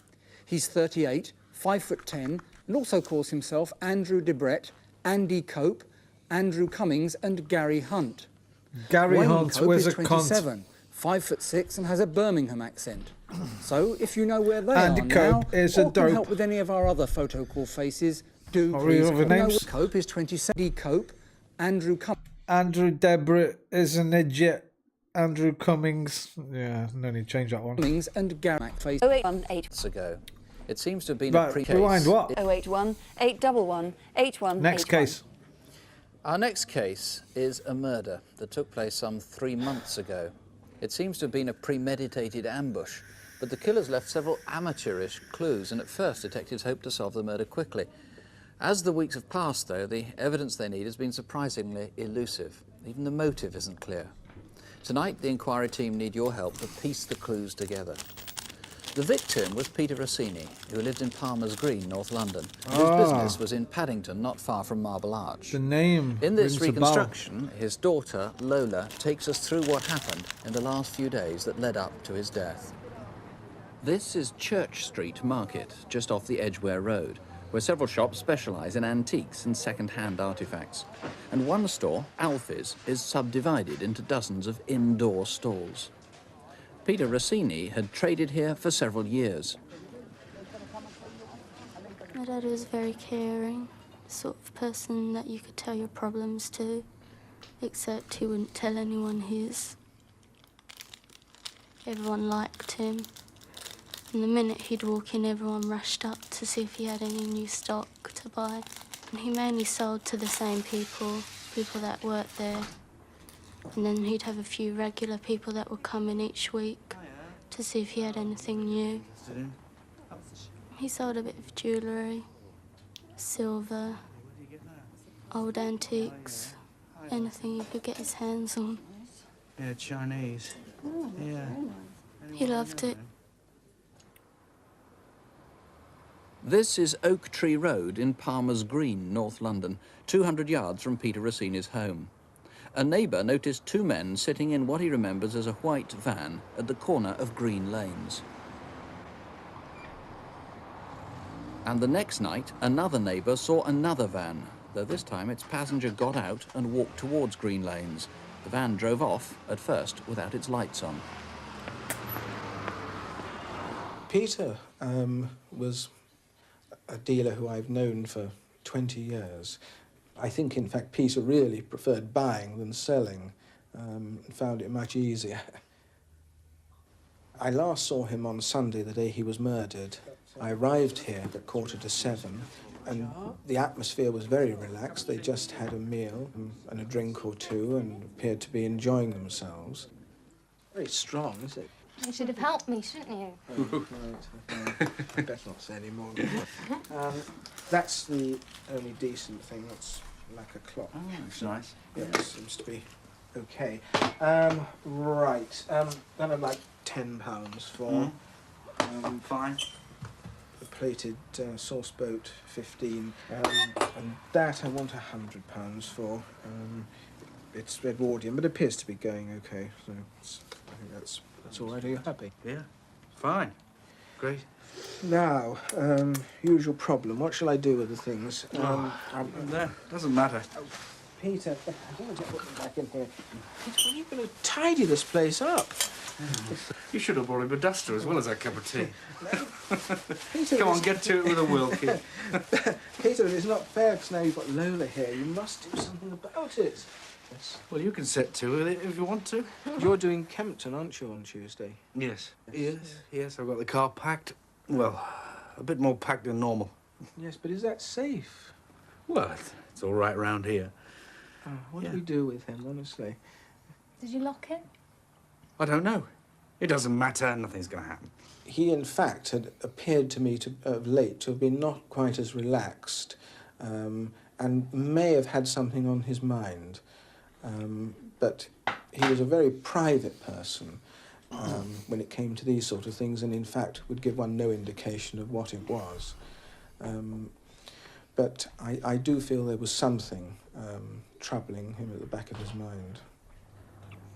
He's 38, 5'10", and also calls himself Andrew Debrett, Andy Cope, Andrew Cummings and Gary Hunt. Gary Wayne Hunt, Cope where's is a cunt? 27, 5'6", and has a Birmingham accent. So, if you know where they Andy are Cope now, is or a can dope. help with any of our other photo call faces, do What were please your other call. names? Cope is 27, Andy Cope, Andrew Cummings. Andrew Debrett is an idiot. Andrew Cummings. Yeah, no need to change that one. Cummings and Gary face. 0818 ago. It seems to have been Right, a pre-case. rewind what? 081 811 8181. Next case. Our next case is a murder that took place some 3 months ago. It seems to have been a premeditated ambush, but the killers left several amateurish clues, and at first detectives hoped to solve the murder quickly. As the weeks have passed, though, the evidence they need has been surprisingly elusive. Even the motive isn't clear. Tonight, the inquiry team need your help to piece the clues together. The victim was Peter Rossini, who lived in Palmer's Green, North London. His business was in Paddington, not far from Marble Arch. The name In this rings a bell. reconstruction, his daughter, Lola, takes us through what happened in the last few days that led up to his death. This is Church Street Market, just off the Edgware Road, where several shops specialise in antiques and second-hand artefacts. And one store, Alfie's, is subdivided into dozens of indoor stalls. Peter Rossini had traded here for several years. My dad was very caring, the sort of person that you could tell your problems to, except he wouldn't tell anyone his. Everyone liked him, and the minute he'd walk in, everyone rushed up to see if he had any new stock to buy. And he mainly sold to the same people that worked there. And then he'd have a few regular people that would come in each week to see if he had anything new. He sold a bit of jewellery, silver, old antiques, anything he could get his hands on. Yeah, Chinese. Yeah. He loved it. This is Oak Tree Road in Palmer's Green, North London, 200 yards from Peter Rossini's home. A neighbour noticed two men sitting in what he remembers as a white van at the corner of Green Lanes. And the next night, another neighbour saw another van, though this time its passenger got out and walked towards Green Lanes. The van drove off, at first, without its lights on. Peter was a dealer who I've known for 20 years. I think, in fact, Peter really preferred buying than selling, and found it much easier. I last saw him on Sunday, the day he was murdered. I arrived here at 6:45, and the atmosphere was very relaxed. They just had a meal and a drink or two and appeared to be enjoying themselves. Very strong, is it? You should have helped me, shouldn't you? Oh, right. I better not say any more. That's the only decent thing. That's like a clock. Oh, that's nice. Yeah, it seems to be okay. Right. Then I'd like £10 for. Fine. The plated sauce boat, 15. And that I want £100 for. It's Edwardian, but appears to be going okay. So I think that's all right. Are you happy? Yeah. Fine. Great. Now, usual problem. What shall I do with the things? That doesn't matter. Peter, I don't want to put them back in here. Peter, when are you going to tidy this place up? You should have brought him a duster as well as that cup of tea. Peter, Come on, get to it with a will, kid. Peter, it's not fair because now you've got Lola here. You must do something about it. Yes. Well, you can set to with it if you want to. You're doing Kempton, aren't you, on Tuesday? Yes. Yes, I've got the car packed. Well, a bit more packed than normal. Yes, but is that safe? Well, it's all right round here. What do we do with him, honestly? Did you lock it? I don't know. It doesn't matter. Nothing's going to happen. He, in fact, had appeared to me of late to have been not quite as relaxed and may have had something on his mind. But he was a very private person when it came to these sort of things, and in fact would give one no indication of what it was. But I do feel there was something troubling him at the back of his mind.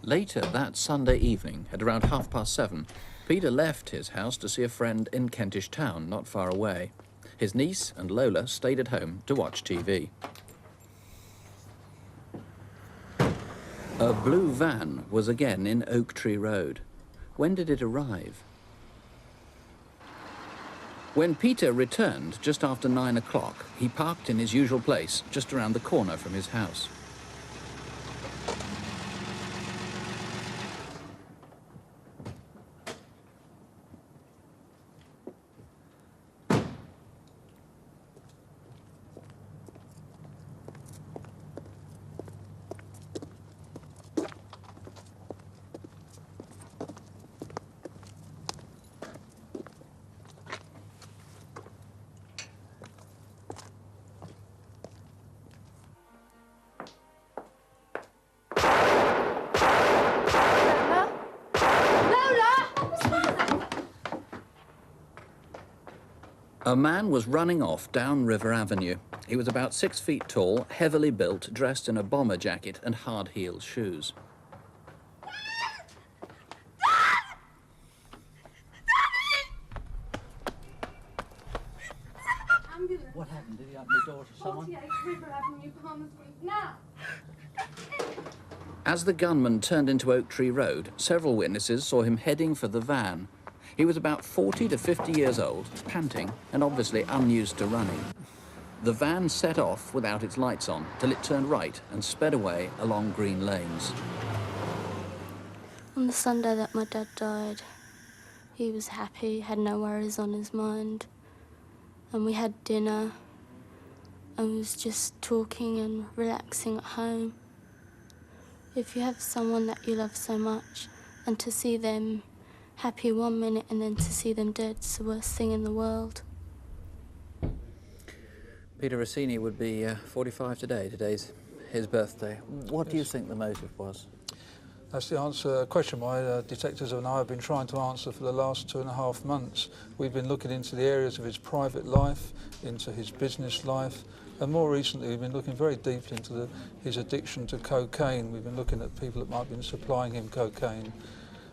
Later that Sunday evening, at around 7:30, Peter left his house to see a friend in Kentish Town, not far away. His niece and Lola stayed at home to watch TV. A blue van was again in Oak Tree Road. When did it arrive? When Peter returned just after 9 o'clock, he parked in his usual place, just around the corner from his house. A man was running off down River Avenue. He was about 6 feet tall, heavily built, dressed in a bomber jacket and hard-heeled shoes. What happened? Did he open the door to someone? 48 River Avenue, Palmer Street, now! As the gunman turned into Oak Tree Road, several witnesses saw him heading for the van. He was about 40 to 50 years old, panting, and obviously unused to running. The van set off without its lights on till it turned right and sped away along green lanes. On the Sunday that my dad died, he was happy, had no worries on his mind. And we had dinner and was just talking and relaxing at home. If you have someone that you love so much and to see them happy 1 minute and then to see them dead, it's the worst thing in the world. Peter Rossini would be 45 today. Today's his birthday. What do you think the motive was? That's the answer, question my detectives and I have been trying to answer for the last 2.5 months. We've been looking into the areas of his private life, into his business life, and more recently we've been looking very deeply into his addiction to cocaine. We've been looking at people that might have been supplying him cocaine.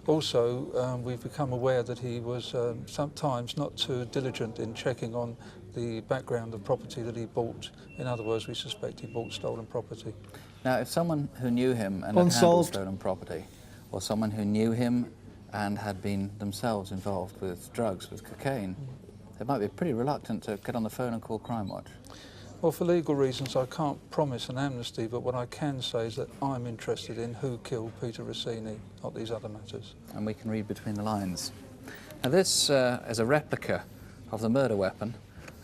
Also, we've become aware that he was sometimes not too diligent in checking on the background of property that he bought. In other words, we suspect he bought stolen property. Now, if someone who knew him and had handled stolen property, or someone who knew him and had been themselves involved with drugs, with cocaine, they might be pretty reluctant to get on the phone and call Crime Watch. Well, for legal reasons, I can't promise an amnesty, but what I can say is that I'm interested in who killed Peter Rossini, not these other matters. And we can read between the lines. Now, this is a replica of the murder weapon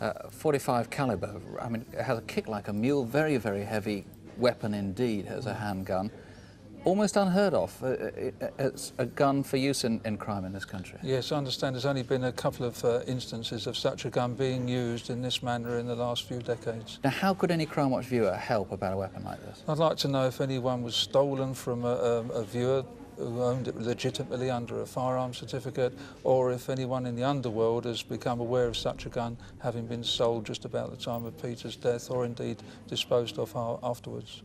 .45 caliber. I mean, it has a kick like a mule, very, very heavy weapon indeed, as a handgun. Almost unheard of. It's a gun for use in crime in this country. Yes, I understand there's only been a couple of instances of such a gun being used in this manner in the last few decades. Now, how could any Crime Watch viewer help about a weapon like this? I'd like to know if anyone was stolen from a viewer who owned it legitimately under a firearms certificate, or if anyone in the underworld has become aware of such a gun having been sold just about the time of Peter's death, or indeed disposed of afterwards.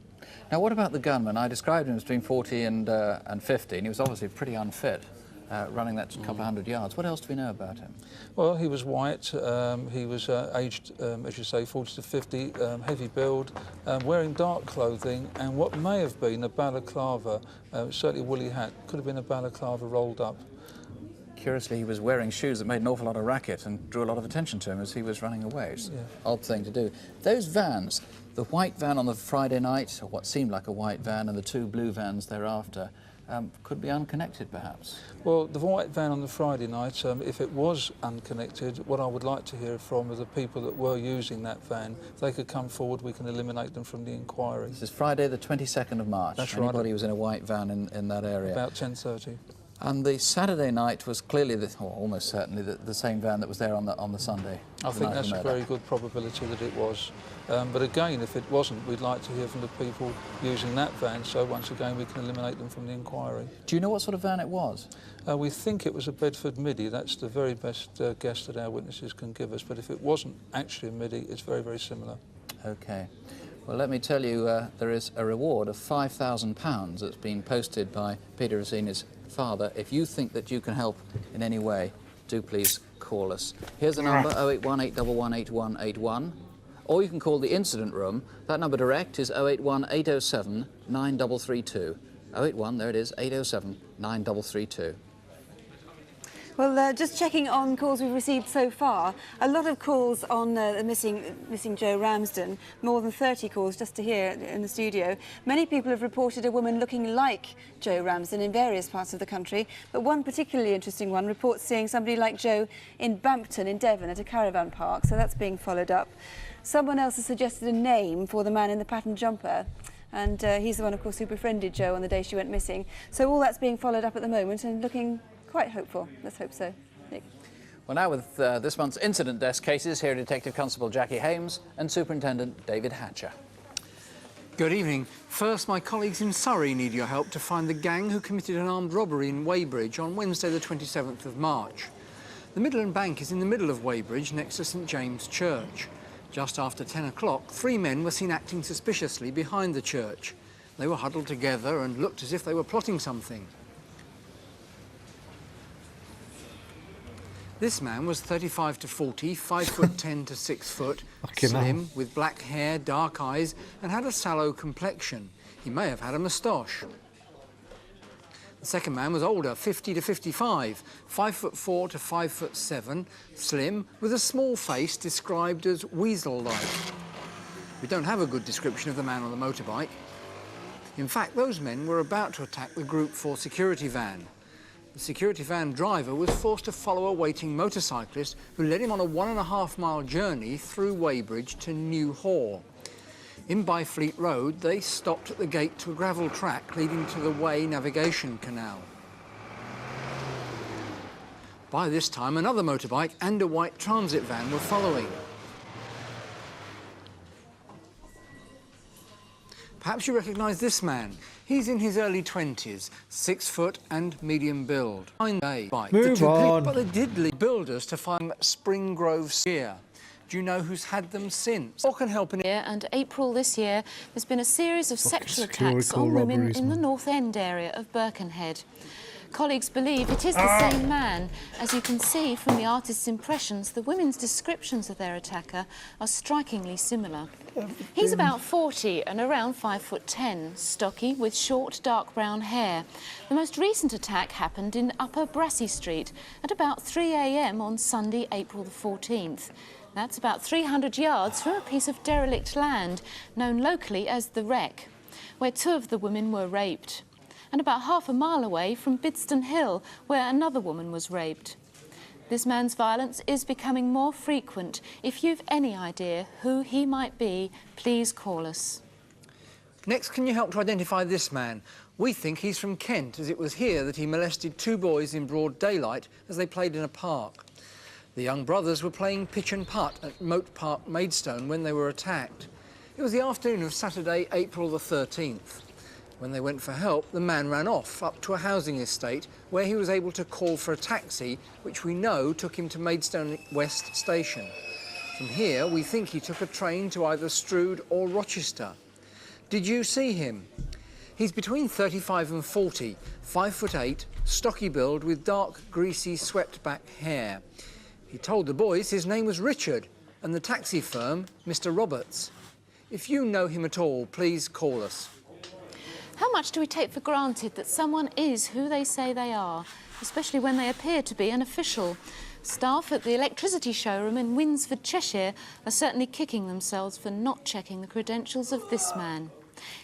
Now, what about the gunman? I described him as between 40 and 50, and he was obviously pretty unfit, running that couple of hundred yards. What else do we know about him? Well, he was white, he was aged, as you say, 40 to 50, heavy build, wearing dark clothing, and what may have been a balaclava, certainly a woolly hat, could have been a balaclava rolled up. Curiously, he was wearing shoes that made an awful lot of racket and drew a lot of attention to him as he was running away. It's an odd thing to do. Those vans, the white van on the Friday night, or what seemed like a white van, and the two blue vans thereafter, could be unconnected, perhaps? Well, the white van on the Friday night, if it was unconnected, what I would like to hear from are the people that were using that van. If they could come forward, we can eliminate them from the inquiry. This is Friday the 22nd of March. That's right. Anybody was in a white van in that area? About 10:30. And the Saturday night was clearly, or almost certainly, the same van that was there on the Sunday. I think that's a very good probability that it was. But again, if it wasn't, we'd like to hear from the people using that van, so once again we can eliminate them from the inquiry. Do you know what sort of van it was? We think it was a Bedford Midi. That's the very best guess that our witnesses can give us, but if it wasn't actually a Midi, it's very, very similar. OK. Well, let me tell you, there is a reward of £5,000 that's been posted by Peter Rossini's father. If you think that you can help in any way, do please call us. Here's the number, 081 811 8181. Or you can call the incident room. That number direct is 081 807 9332. 081, there it is, 807 9332. Well, just checking on calls we've received so far, a lot of calls on the missing Joe Ramsden, more than 30 calls just to hear in the studio. Many people have reported a woman looking like Joe Ramsden in various parts of the country, but one particularly interesting one reports seeing somebody like Joe in Bampton in Devon at a caravan park, so that's being followed up. Someone else has suggested a name for the man in the patterned jumper, and he's the one, of course, who befriended Joe on the day she went missing. So all that's being followed up at the moment and looking quite hopeful. Let's hope so. Nick. Well, now with this month's incident desk cases, here are Detective Constable Jackie Hames and Superintendent David Hatcher. Good evening. First, my colleagues in Surrey need your help to find the gang who committed an armed robbery in Weybridge on Wednesday the 27th of March. The Midland Bank is in the middle of Weybridge next to St James Church. Just after 10 o'clock, 3 men were seen acting suspiciously behind the church. They were huddled together and looked as if they were plotting something. This man was 35 to 40, 5'10" to 6 foot, slim, with black hair, dark eyes, and had a sallow complexion. He may have had a moustache. The second man was older, 50 to 55, 5'4" to 5'7", slim, with a small face described as weasel-like. We don't have a good description of the man on the motorbike. In fact, those men were about to attack the Group 4 security van. The security van driver was forced to follow a waiting motorcyclist who led him on a 1.5-mile journey through Weybridge to New Haw. In Byfleet Road, they stopped at the gate to a gravel track leading to the Way Navigation Canal. By this time, another motorbike and a white transit van were following. Perhaps you recognise this man. He's in his early 20s, 6 foot and medium build. Move on. But they did lead builders to find Spring Grove here. Do you know who's had them since? Or can help in And April this year, there's been a series of sexual attacks historical on women robberies, in the man. North End area of Birkenhead. Colleagues believe it is the same man. As you can see from the artist's impressions, the women's descriptions of their attacker are strikingly similar. He's about 40 and around 5'10", stocky with short dark brown hair. The most recent attack happened in Upper Brassey Street at about 3 a.m. on Sunday, April the 14th. That's about 300 yards from a piece of derelict land known locally as the Wreck, where 2 of the women were raped, and about half a mile away from Bidston Hill, where another woman was raped. This man's violence is becoming more frequent. If you've any idea who he might be, please call us. Next, can you help to identify this man? We think he's from Kent, as it was here that he molested 2 boys in broad daylight as they played in a park. The young brothers were playing pitch and putt at Moat Park, Maidstone, when they were attacked. It was the afternoon of Saturday, April the 13th. When they went for help, the man ran off up to a housing estate where he was able to call for a taxi, which we know took him to Maidstone West Station. From here, we think he took a train to either Strood or Rochester. Did you see him? He's between 35 and 40, 5'8", stocky build with dark, greasy, swept-back hair. He told the boys his name was Richard and the taxi firm, Mr. Roberts. If you know him at all, please call us. How much do we take for granted that someone is who they say they are, especially when they appear to be an official? Staff at the electricity showroom in Winsford, Cheshire, are certainly kicking themselves for not checking the credentials of this man.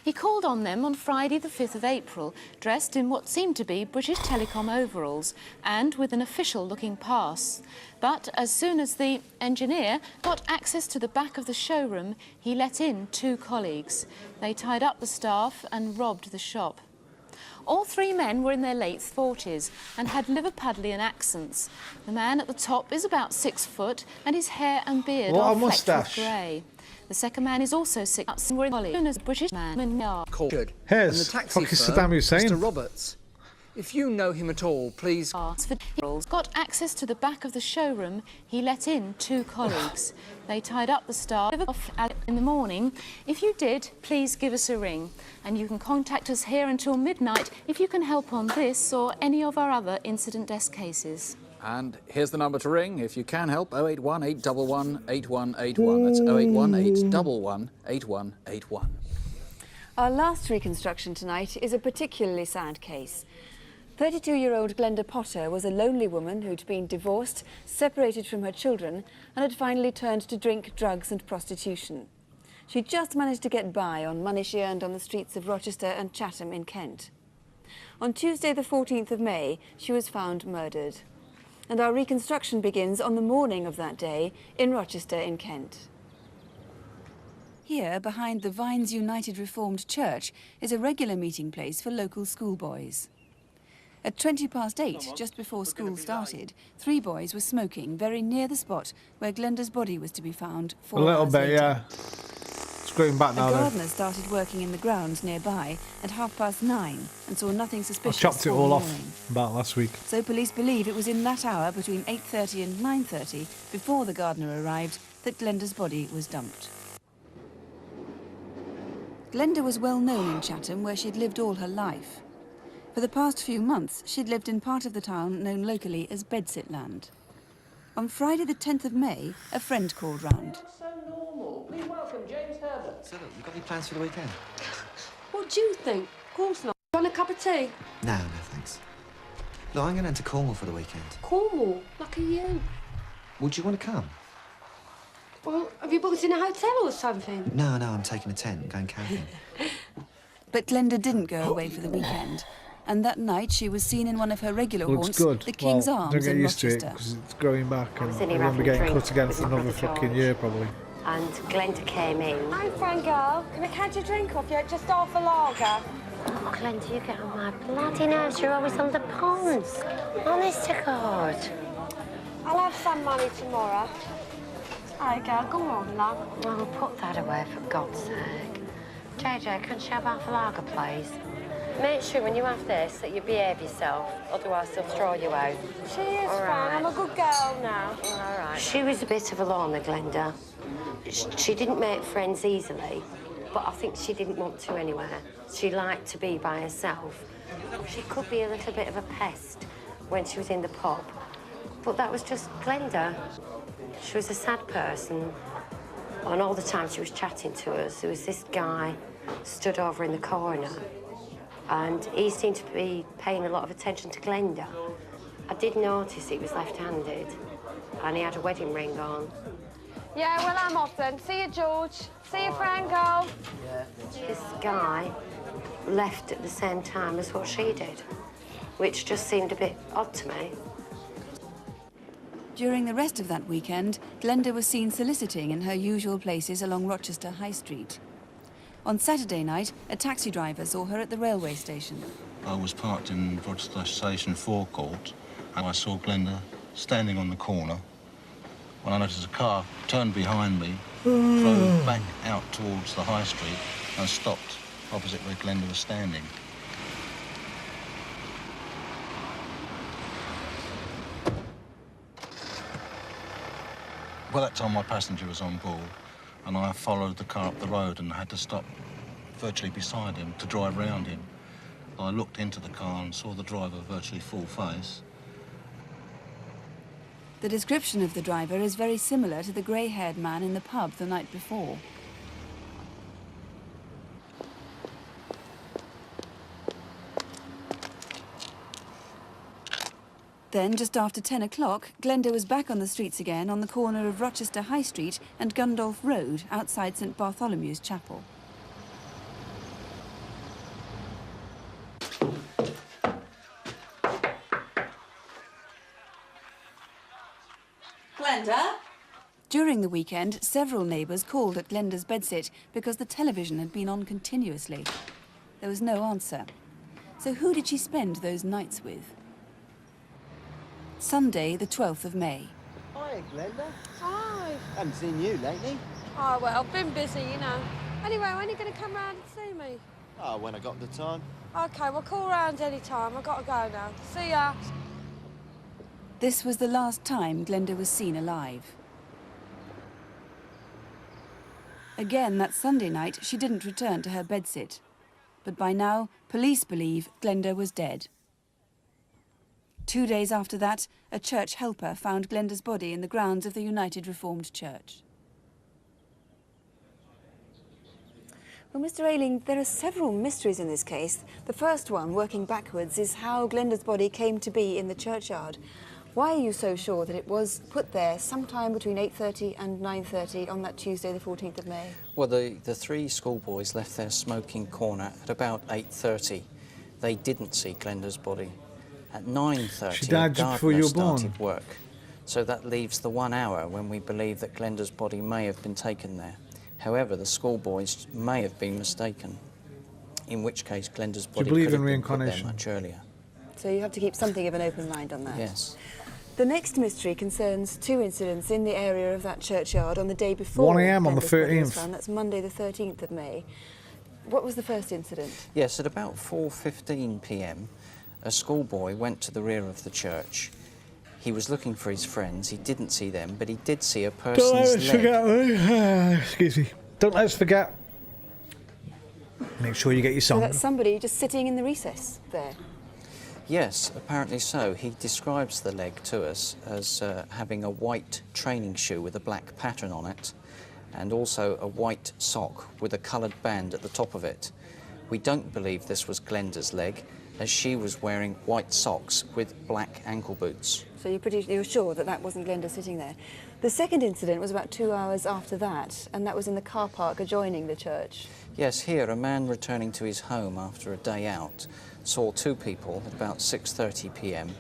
He called on them on Friday the 5th of April, dressed in what seemed to be British Telecom overalls and with an official-looking pass. But as soon as the engineer got access to the back of the showroom, he let in 2 colleagues. They tied up the staff and robbed the shop. All 3 men were in their late 40s and had Liverpudlian accents. The man at the top is about 6 foot and his hair and beard are flecked with grey. The second man is also 6 foot and as a British man and Here's the taxi fucking firm, Saddam Hussein. Mr. Roberts. If you know him at all, please... Got access to the back of the showroom, he let in 2 colleagues. They tied up the staff in the morning. If you did, please give us a ring. And you can contact us here until midnight if you can help on this or any of our other incident desk cases. And here's the number to ring if you can help, 081 811 8181. That's 081 811 8181. Our last reconstruction tonight is a particularly sad case. 32-year-old Glenda Potter was a lonely woman who'd been divorced, separated from her children, and had finally turned to drink, drugs and prostitution. She just managed to get by on money she earned on the streets of Rochester and Chatham in Kent. On Tuesday the 14th of May, she was found murdered. And our reconstruction begins on the morning of that day in Rochester in Kent. Here, behind the Vines United Reformed Church, is a regular meeting place for local schoolboys. At 8:20, just before school started, 3 boys were smoking very near the spot where Glenda's body was to be found 4 hours later. A little bit, yeah. It's going back now, A though. gardener started working in the grounds nearby at 9:30 and saw nothing I suspicious. chopped it all off morning. about last week. So police believe it was in that hour between 8:30 and 9:30, before the gardener arrived, that Glenda's body was dumped. Glenda was well known in Chatham, where she'd lived all her life. For the past few months, she'd lived in part of the town known locally as Bedsitland. On Friday the 10th of May, a friend called round. So normal. Please welcome James Herbert. So look, you got any plans for the weekend? What do you think? Of course not. Want a cup of tea? No, thanks. Look, I'm going to Cornwall for the weekend. Cornwall? Lucky you. Would you want to come? Well, have you booked in a hotel or something? No, I'm taking a tent and going camping. But Glenda didn't go away for the weekend. And that night, she was seen in one of her regular Looks haunts, good. the King's Well, Arms don't get in used to it Rochester. because it's growing back and sitting we're here going to be having a getting drink cut again with for my another brother fucking George. year probably. And Glenda came in. Hi, friend girl. Can I catch a drink off you? Just half a lager. Oh, Glenda, you get on my bloody nerves. You're always on the ponds. Honest to God. I'll have some money tomorrow. Hi, girl. Go on, love. Oh, put that away, for God's sake. JJ, can she have half a lager, please? Make sure when you have this that you behave yourself, otherwise they'll throw you out. Cheers, All friend. right. I'm a good girl now. All right. She was a bit of a loner, Glenda. She didn't make friends easily, but I think she didn't want to anywhere. She liked to be by herself. She could be a little bit of a pest when she was in the pub, but that was just Glenda. She was a sad person, and all the time she was chatting to us, there was this guy stood over in the corner, and he seemed to be paying a lot of attention to Glenda. I did notice he was left-handed, and he had a wedding ring on. Yeah, well, I'm off then. See you, George. See you, friend girl. This guy left at the same time as what she did, which just seemed a bit odd to me. During the rest of that weekend, Glenda was seen soliciting in her usual places along Rochester High Street. On Saturday night, a taxi driver saw her at the railway station. I was parked in Rochester Station forecourt, and I saw Glenda standing on the corner when I noticed a car turned behind me, drove back out towards the high street and stopped opposite where Glenda was standing. By that time, my passenger was on board, and I followed the car up the road and had to stop virtually beside him to drive round him. I looked into the car and saw the driver virtually full face. The description of the driver is very similar to the grey-haired man in the pub the night before. Then, just after 10 o'clock, Glenda was back on the streets again on the corner of Rochester High Street and Gundolph Road outside St Bartholomew's Chapel. Glenda? During the weekend, several neighbours called at Glenda's bedsit because the television had been on continuously. There was no answer. So who did she spend those nights with? Sunday, the 12th of May. Hi, Glenda. Hi. Haven't seen you lately. Oh, well, I've been busy, you know. Anyway, when are you going to come round and see me? Oh, when I got the time. OK, well, call round any time. I've got to go now. See ya. This was the last time Glenda was seen alive. Again, that Sunday night, she didn't return to her bedsit. But by now, police believe Glenda was dead. 2 days after that, a church helper found Glenda's body in the grounds of the United Reformed Church. Well, Mr. Ayling, there are several mysteries in this case. The first one, working backwards, is how Glenda's body came to be in the churchyard. Why are you so sure that it was put there sometime between 8:30 and 9:30 on that Tuesday, the 14th of May? Well, the three schoolboys left their smoking corner at about 8:30. They didn't see Glenda's body. At 9:30, She died just before you were born. started work. So that leaves the 1 hour when we believe that Glenda's body may have been taken there. However, the schoolboys may have been mistaken, in which case Glenda's body could have been put there much earlier. So you have to keep something of an open mind on that. Yes. The next mystery concerns two incidents in the area of that churchyard on the day before 1 a.m. on the Glenda's body was 13th. found. That's Monday the 13th of May. What was the first incident? Yes, at about 4:15 p.m, a schoolboy went to the rear of the church. He was looking for his friends. He didn't see them, but he did see a person's Don't let us leg. forget. Excuse me. Don't let us forget. Make sure you get your So song. that's somebody just sitting in the recess there. Yes, apparently so. He describes the leg to us as having a white training shoe with a black pattern on it, and also a white sock with a coloured band at the top of it. We don't believe this was Glenda's leg, as she was wearing white socks with black ankle boots. So you're sure that that wasn't Glenda sitting there. The second incident was about 2 hours after that, and that was in the car park adjoining the church. Yes, here, a man returning to his home after a day out saw two people at about 6:30 p.m.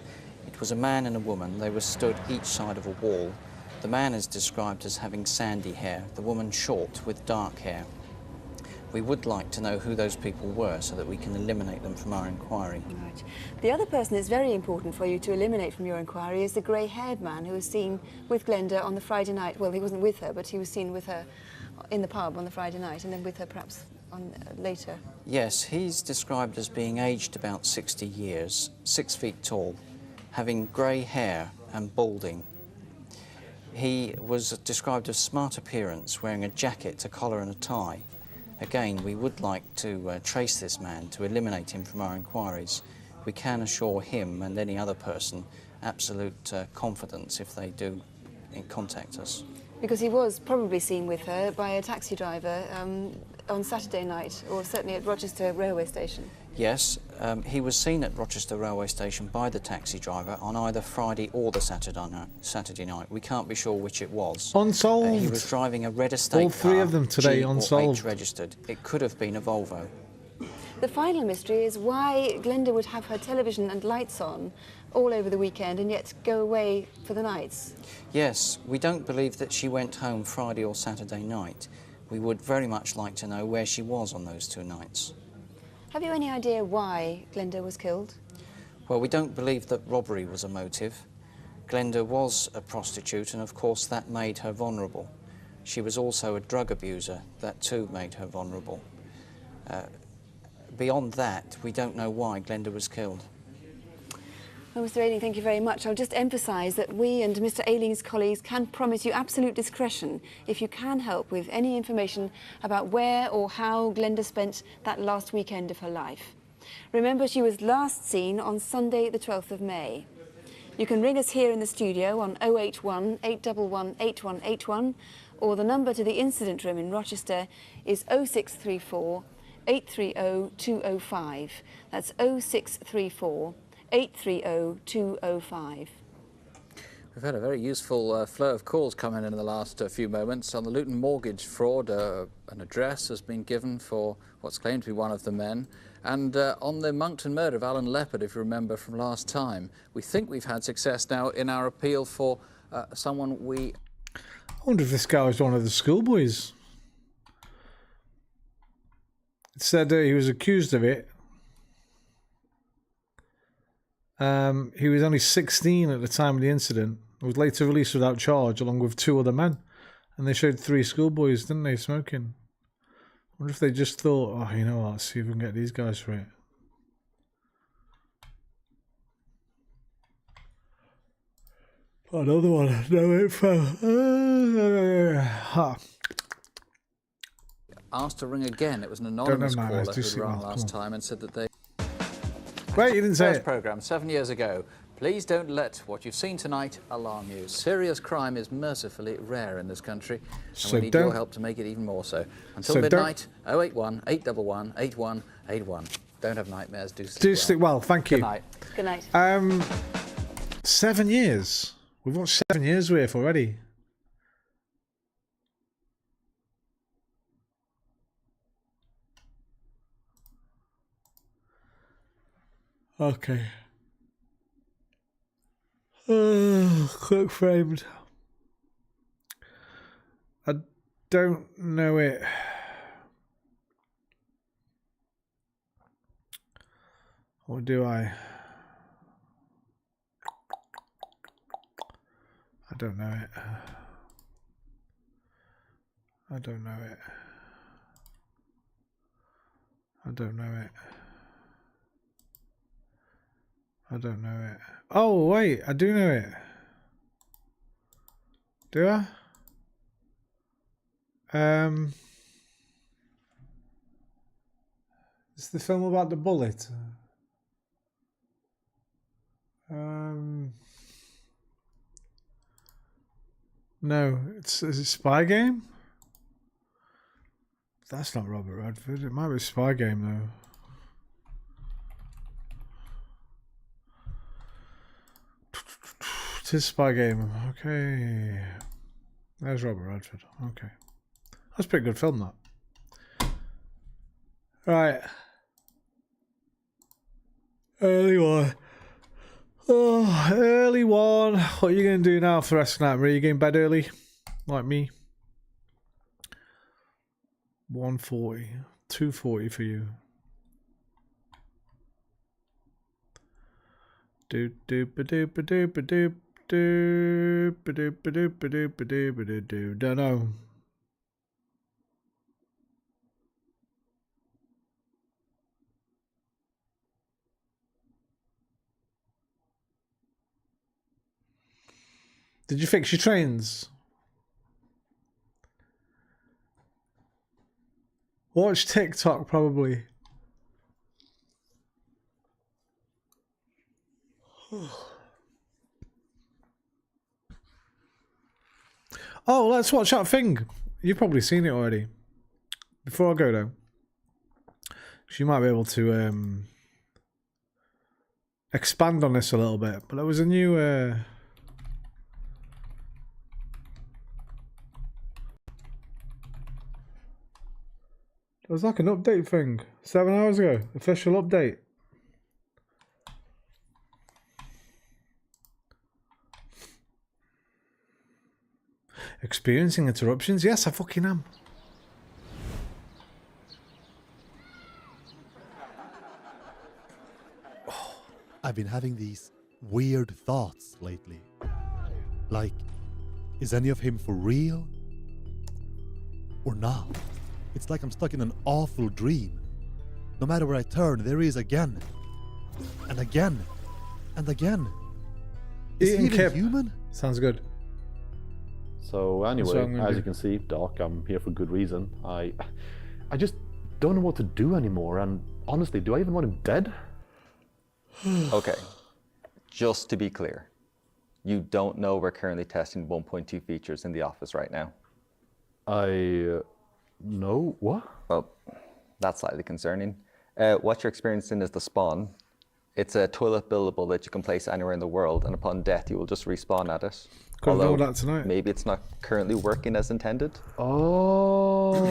It was a man and a woman. They were stood each side of a wall. The man is described as having sandy hair, the woman short with dark hair. We would like to know who those people were so that we can eliminate them from our inquiry. Right. The other person that's very important for you to eliminate from your inquiry is the grey-haired man who was seen with Glenda on the Friday night. Well, he wasn't with her, but he was seen with her in the pub on the Friday night, and then with her perhaps on later. Yes, he's described as being aged about 60 years, 6 feet tall, having grey hair and balding. He was described as smart appearance, wearing a jacket, a collar and a tie. Again, we would like to trace this man to eliminate him from our inquiries. We can assure him and any other person absolute confidence if they do contact us. Because he was probably seen with her by a taxi driver on Saturday night, or certainly at Rochester railway station. Yes, he was seen at Rochester railway station by the taxi driver on either Friday or the Saturday night. We can't be sure which it was. Unsolved. He was driving a red estate All three car, of them today G or unsolved. H registered. It could have been a Volvo. The final mystery is why Glenda would have her television and lights on all over the weekend and yet go away for the nights. Yes, we don't believe that she went home Friday or Saturday night. We would very much like to know where she was on those 2 nights. Have you any idea why Glenda was killed? Well, we don't believe that robbery was a motive. Glenda was a prostitute, and of course that made her vulnerable. She was also a drug abuser. That too made her vulnerable. Beyond that, we don't know why Glenda was killed. Well, Mr. Ayling, thank you very much. I'll just emphasise that we and Mr. Ayling's colleagues can promise you absolute discretion if you can help with any information about where or how Glenda spent that last weekend of her life. Remember, she was last seen on Sunday, the 12th of May. You can ring us here in the studio on 081 811 8181, or the number to the incident room in Rochester is 0634 830 205. That's 0634 830 205. We've had a very useful flow of calls come in the last few moments. On the Luton mortgage fraud, an address has been given for what's claimed to be one of the men. And on the Monkton murder of Alan Leopard, if you remember from last time, we think we've had success now in our appeal for someone we... I wonder if this guy was one of the schoolboys. It said he was accused of it. He was only 16 at the time of the incident. He was later released without charge along with 2 other men. And they showed 3 schoolboys, didn't they, smoking? I wonder if they just thought, oh, you know what, let's see if we can get these guys for it. Another one, no info. Asked to ring again. It was an anonymous Don't know, caller it's who too rang small. last time and said that they... Wait, you didn't say First it. programme 7 years ago. Please don't let what you've seen tonight alarm you. Serious crime is mercifully rare in this country, and So we need your don't- help to make it even more so. Until So midnight, 081 811 8181. Don't have nightmares, do sleep Do well. sleep well, thank you. Good night. Good night. 7 years. We've watched 7 years worth already. Okay. Quick framed. I don't know it. Or do I? I don't know it. I don't know it. I don't know it. I don't know it. Oh, wait, I do know it. Do I? It's the film about the bullet. No, is it Spy Game? That's not Robert Redford. It might be Spy Game though. It is Spy Game. Okay. There's Robert Redford. Okay. That's a pretty good film, that. Right. Early one. Oh, early one. What are you going to do now for the rest of the night? Are you going to bed early? Like me? 1:40. 2:40 for you. Doop doop ba doop ba doop ba doop doop ba doop ba doop ba doop ba doop ba doop doop. Don't know. Did you fix your trains? Watch TikTok probably. Oh, let's watch that thing. You've probably seen it already. Before I go though, you might be able to expand on this a little bit. But there was a new was like an update thing. 7 hours ago. Official update. Experiencing interruptions? Yes, I fucking am. I've been having these weird thoughts lately. Like, is any of him for real? Or not? It's like I'm stuck in an awful dream. No matter where I turn, there he is again. And again. And again. Is he even human? Sounds good. So anyway, as you can see, Doc, I'm here for good reason. I just don't know what to do anymore, and honestly, do I even want him dead? Okay, just to be clear, you don't know we're currently testing 1.2 features in the office right now? No, what? Well, that's slightly concerning. What you're experiencing is the spawn. It's a toilet buildable that you can place anywhere in the world, and upon death, you will just respawn at it. Couldn't know that tonight. Maybe it's not currently working as intended. Oh.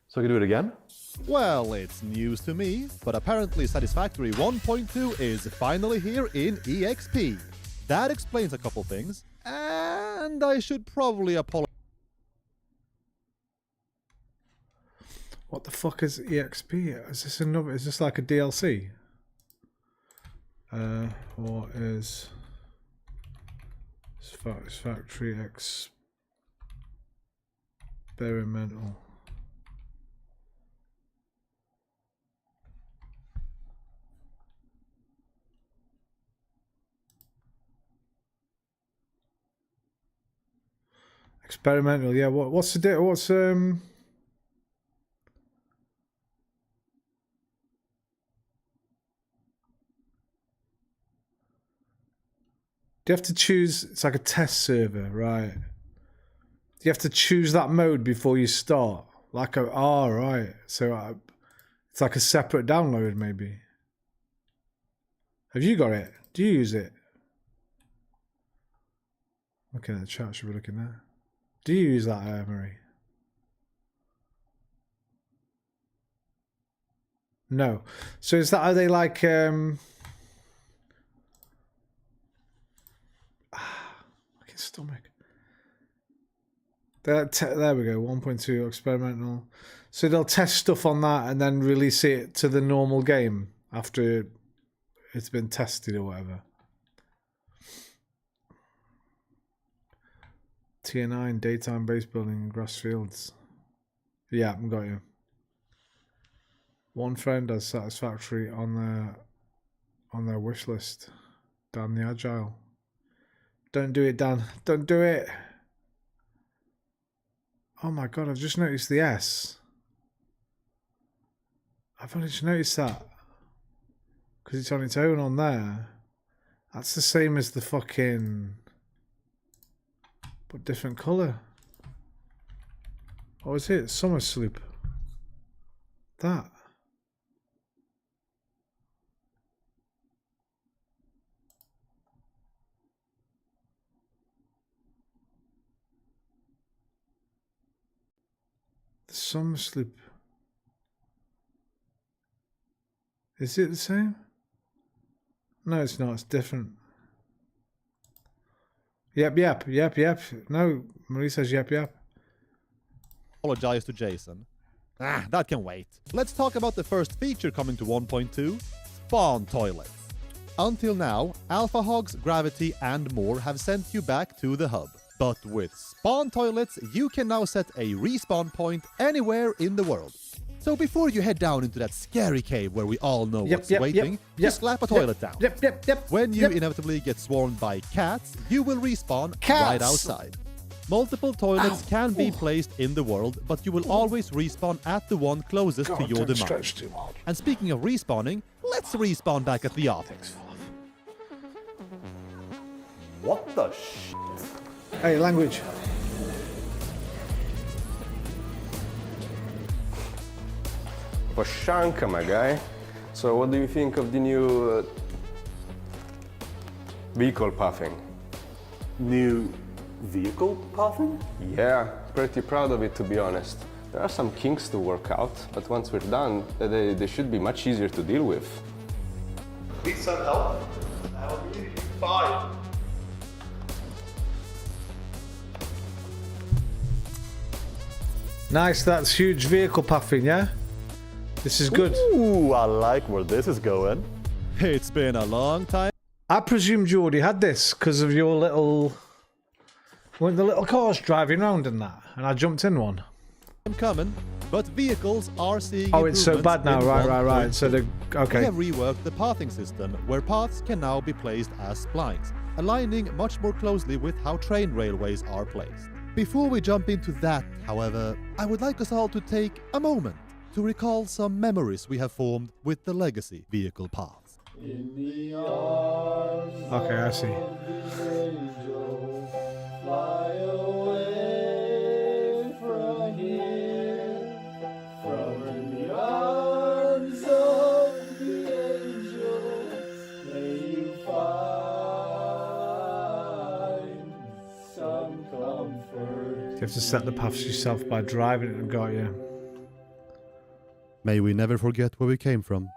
So I can do it again? Well, it's news to me, but apparently Satisfactory 1.2 is finally here in EXP. That explains a couple things, and I should probably apologize. What the fuck is EXP? Is this another? Is this like a DLC? What is Satisfactory experimental? Experimental, yeah. What's the what's Do you have to choose? It's like a test server, right? You have to choose that mode before you start. Like a right. So it's like a separate download, maybe. Have you got it? Do you use it? Okay, the chat should be looking there. Do you use that, Marie? No. So is that how they like fucking stomach. There we go, 1.2 experimental. So they'll test stuff on that and then release it to the normal game after it's been tested or whatever. Tier 9 daytime base building in grass fields. Yeah, I've got you. One friend has Satisfactory on their wish list. Dan the Agile. Don't do it, Dan. Don't do it. Oh my god, I've just noticed the S. I've only just noticed that. Because it's on its own on there. That's the same as the fucking... but different colour. What was it? Summer Sloop. That. The Summer Sloop. Is it the same? No, it's not. It's different. Yep. No, Marie says yep. Apologize to Jason. That can wait. Let's talk about the first feature coming to 1.2, spawn toilets. Until now, Alpha Hogs, Gravity, and more have sent you back to the hub. But with spawn toilets, you can now set a respawn point anywhere in the world. So before you head down into that scary cave where we all know what's waiting, just slap a toilet down. When you inevitably get swarmed by cats, you will respawn right outside. Multiple toilets can be placed in the world, but you will always respawn at the one closest to your demise. And speaking of respawning, let's respawn back at the office. What the shit? Hey, language. Poshanka, my guy. So what do you think of the new vehicle pathing? New vehicle pathing? Yeah, pretty proud of it, to be honest. There are some kinks to work out, but once we're done, they should be much easier to deal with. Need some help? I'll be fine. Nice, that's huge vehicle pathing, yeah? This is good. Ooh, I like where this is going. It's been a long time. I presumed you already had this because of your little... Weren't the little cars driving around and that? And I jumped in one. I'm coming, but vehicles are seeing Oh, it's so bad now, right. So the... Okay. We have reworked the pathing system, where paths can now be placed as splines, aligning much more closely with how train railways are placed. Before we jump into that, however, I would like us all to take a moment to recall some memories we have formed with the legacy vehicle paths. Okay, I see. Fly away from here, from the arms of the angel, may you find some comfort. You have to set the paths yourself by driving it and got you. May we never forget where we came from.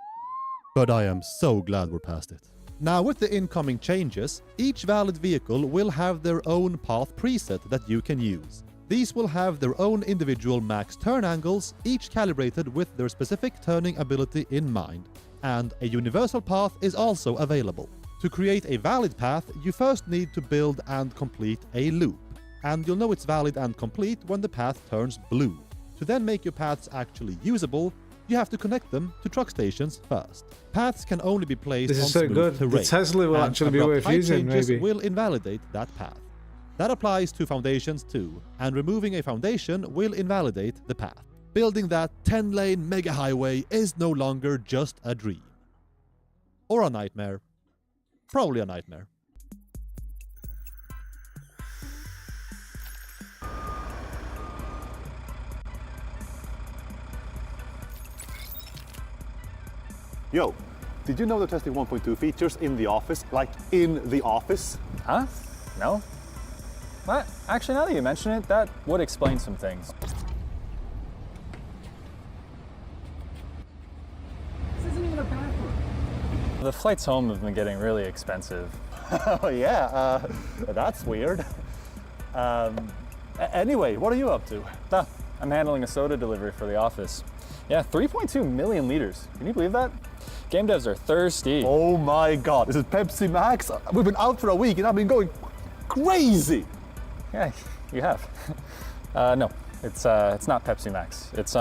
But I am so glad we're past it. Now, with the incoming changes, each valid vehicle will have their own path preset that you can use. These will have their own individual max turn angles, each calibrated with their specific turning ability in mind. And a universal path is also available. To create a valid path, you first need to build and complete a loop. And you'll know it's valid and complete when the path turns blue. To then make your paths actually usable, you have to connect them to truck stations first. Paths can only be placed on smooth terrain. The Tesla will actually be worth using, maybe. Will invalidate that path. That applies to foundations too, and removing a foundation will invalidate the path. Building that 10-lane mega highway is no longer just a dream. Or a nightmare. Probably a nightmare. Yo, did you know they're testing 1.2 features in the office? Like, in the office? Huh? No? What? Actually, now that you mention it, that would explain some things. This isn't even a bathroom. The flights home have been getting really expensive. Oh yeah, that's weird. Anyway, what are you up to? I'm handling a soda delivery for the office. Yeah, 3.2 million liters. Can you believe that? Game devs are thirsty. Oh my god, this is Pepsi Max? We've been out for a week and I've been going crazy. Yeah, you have. No, it's not Pepsi Max. It's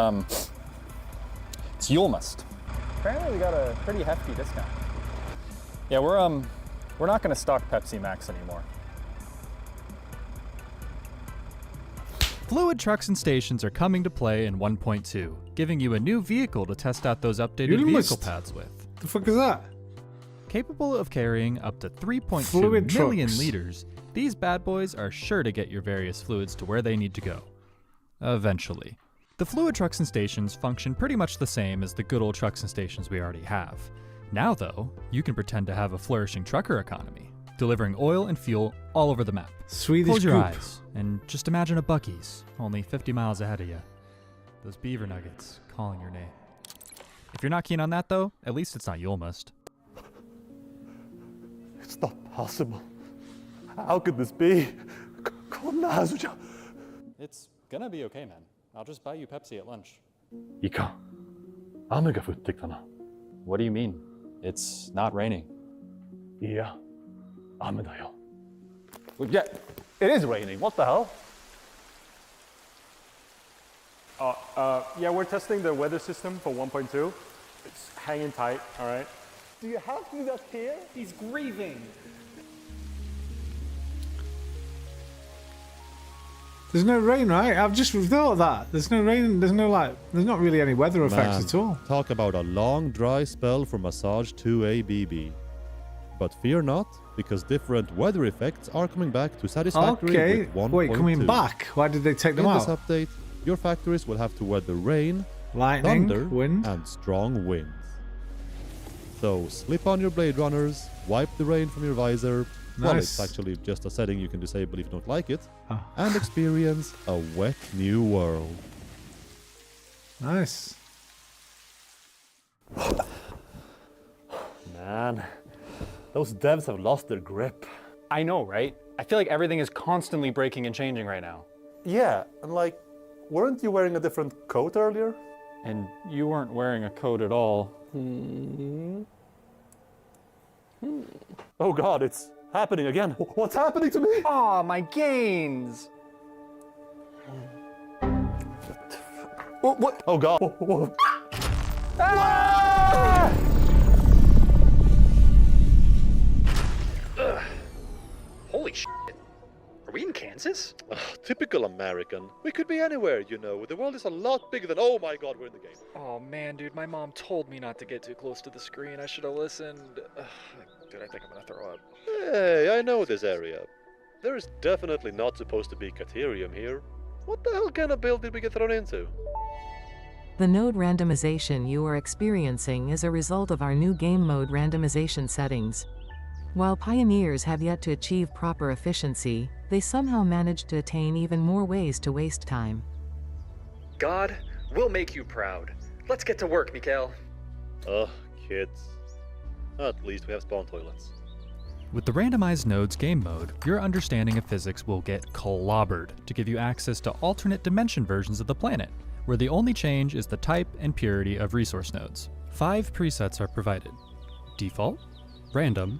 Yule Must. Apparently we got a pretty hefty discount. Yeah, we're not gonna stock Pepsi Max anymore. Fluid trucks and stations are coming to play in 1.2, giving you a new vehicle to test out those updated vehicle paths with. The fuck is that? Capable of carrying up to 3.2 Fluid million trucks. liters, these bad boys are sure to get your various fluids to where they need to go. Eventually. The fluid trucks and stations function pretty much the same as the good old trucks and stations we already have. Now though, you can pretend to have a flourishing trucker economy, delivering oil and fuel all over the map. Swedish Close your group. eyes and just imagine a Buc-ee's, only 50 miles ahead of you. Those beaver nuggets calling your name. If you're not keen on that though, at least it's not Yule Must. It's not possible. How could this be? It's gonna be okay, man. I'll just buy you Pepsi at lunch. 이까 아무가 붙었잖아. What do you mean? It's not raining. Yeah, 아무다요. Yeah, it is raining. What the hell? Yeah, we're testing the weather system for 1.2. It's hanging tight, all right? Do you have to do that here? He's grieving. There's no rain, right? I've just thought of that. There's no rain, there's not really any weather effects at all. Talk about a long dry spell for massage 2ABB. But fear not, because different weather effects are coming back to Satisfactory Okay, with 1.2. wait, coming back? Why did they take them In out? this update, your factories will have to weather rain, lightning, thunder, wind, and strong winds. So slip on your Blade Runners, wipe the rain from your visor. Well, Nice. it's actually just a setting you can disable if you don't like it, Ah. and experience a wet new world. Nice. Man, those devs have lost their grip. I know, right? I feel like everything is constantly breaking and changing right now. Yeah, and like, weren't you wearing a different coat earlier? And you weren't wearing a coat at all. Oh God, it's happening again. What's happening to me? Aw, my gains! What? Oh God. Ah! Holy shit. Are we in Kansas? Typical American. We could be anywhere, you know. The world is a lot bigger than... Oh my God, we're in the game. Oh man, dude, my mom told me not to get too close to the screen. I should have listened. Dude, I think I'm gonna throw up. Hey, I know this area. There's definitely not supposed to be Caterium here. What the hell kind of build did we get thrown into? The node randomization you are experiencing is a result of our new game mode randomization settings. While pioneers have yet to achieve proper efficiency, they somehow managed to attain even more ways to waste time. God, we'll make you proud. Let's get to work, Mikhail. Ugh, kids. At least we have spawn toilets. With the randomized nodes game mode, your understanding of physics will get clobbered to give you access to alternate dimension versions of the planet, where the only change is the type and purity of resource nodes. 5 presets are provided: default, random,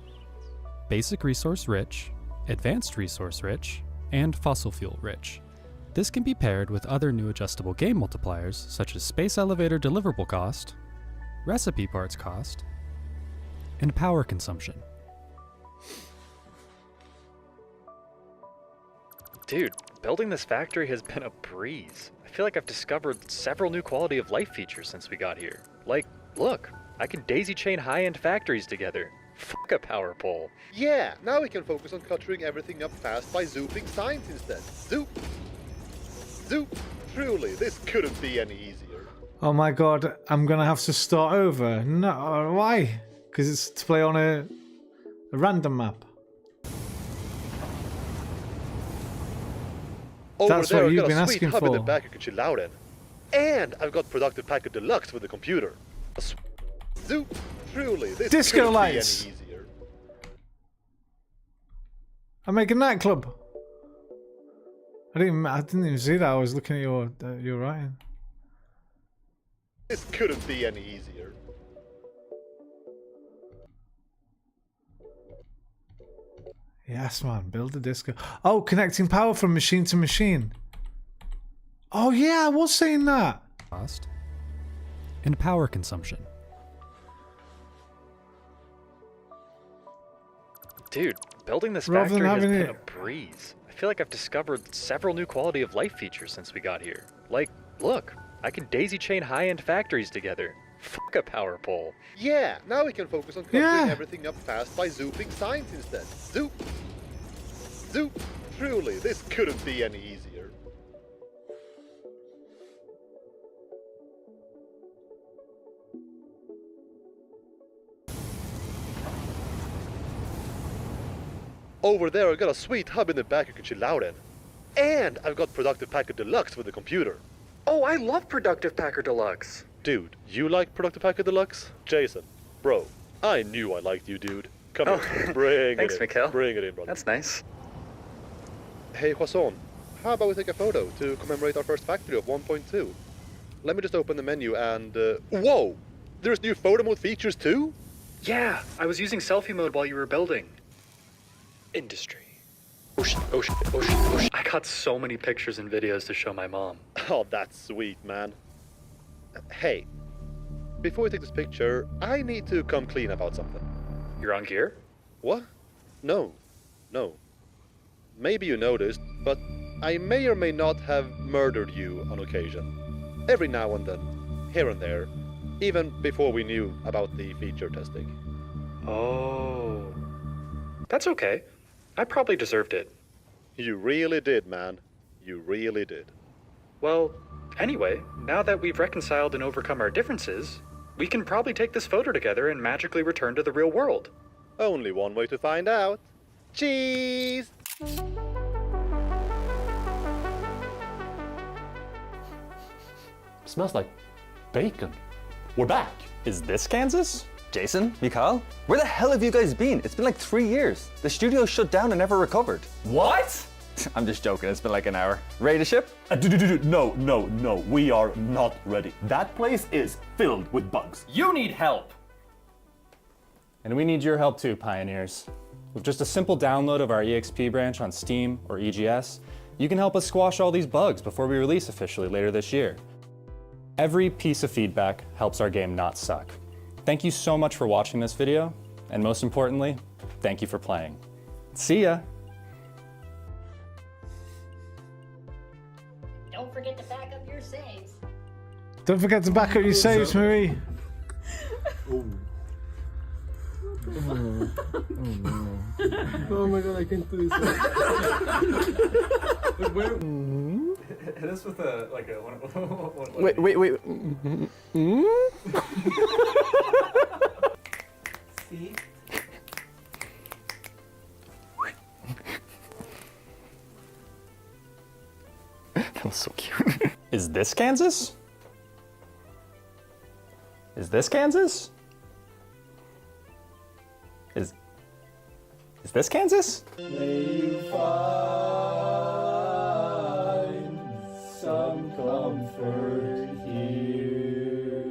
basic resource rich, advanced resource rich, and fossil fuel rich. This can be paired with other new adjustable game multipliers such as space elevator deliverable cost, recipe parts cost, and power consumption. Dude, building this factory has been a breeze. I feel like I've discovered several new quality of life features since we got here. Like, look, I can daisy chain high-end factories together. Fuck a power pole. Yeah, now we can focus on cluttering everything up fast by zooping signs instead. Zoop! Zoop! Truly, this couldn't be any easier. Oh my God, I'm gonna have to start over. No, why? Because it's to play on a random map. That's what you've been asking for. I've got a sweet hub in the back you can chill out in. And I've got Productive Packet Deluxe with the computer. Zoop! Truly, this Disco couldn't lights. be any easier. I make a nightclub. I didn't even see that. I was looking at your writing. This couldn't be any easier. Yes, man. Build a disco. Oh, connecting power from machine to machine. Oh yeah, I was saying that. Cost and power consumption. Dude, building this factory has been a breeze. I feel like I've discovered several new quality of life features since we got here. Like, look, I can daisy chain high-end factories together. Fuck a power pole. Yeah, now we can focus on cluttering everything up fast by zooping signs instead. Zoop! Zoop! Truly, this couldn't be any easier. Over there, I got a sweet hub in the back you can chill out in. And I've got Productive Packet Deluxe with the computer. Oh, I love Productive Packer Deluxe. Dude, you like Productive Packet Deluxe? Jason, bro, I knew I liked you, dude. Come here, bring Thanks, it in. Mikhail. Bring it in, brother. That's nice. Hey, Huason, how about we take a photo to commemorate our first factory of 1.2? Let me just open the menu and... whoa! There's new photo mode features too? Yeah, I was using selfie mode while you were building. Industry. Oh shit, oh shit, oh shit, oh shit. I got so many pictures and videos to show my mom. Oh, that's sweet, man. Hey, before we take this picture, I need to come clean about something. You're on gear? What? No. Maybe you noticed, but I may or may not have murdered you on occasion. Every now and then, here and there, even before we knew about the feature testing. Oh. That's okay. I probably deserved it. You really did, man. You really did. Well, anyway, now that we've reconciled and overcome our differences, we can probably take this photo together and magically return to the real world. Only one way to find out. Cheese! Smells like bacon. We're back. Is this Kansas? Jason, Mikhail, where the hell have you guys been? It's been like 3 years. The studio shut down and never recovered. What? I'm just joking, it's been like an hour. Ready to ship? No, we are not ready. That place is filled with bugs. You need help. And we need your help too, pioneers. With just a simple download of our EXP branch on Steam or EGS, you can help us squash all these bugs before we release officially later this year. Every piece of feedback helps our game not suck. Thank you so much for watching this video, and most importantly, thank you for playing. See ya! Don't forget to back up your saves. Don't forget to back up your saves, Marie. Oh my god, I can't do this. Hit us with a Wait. See? That was so cute. Is this Kansas? Is this Kansas? Is this Kansas? May you find some comfort here.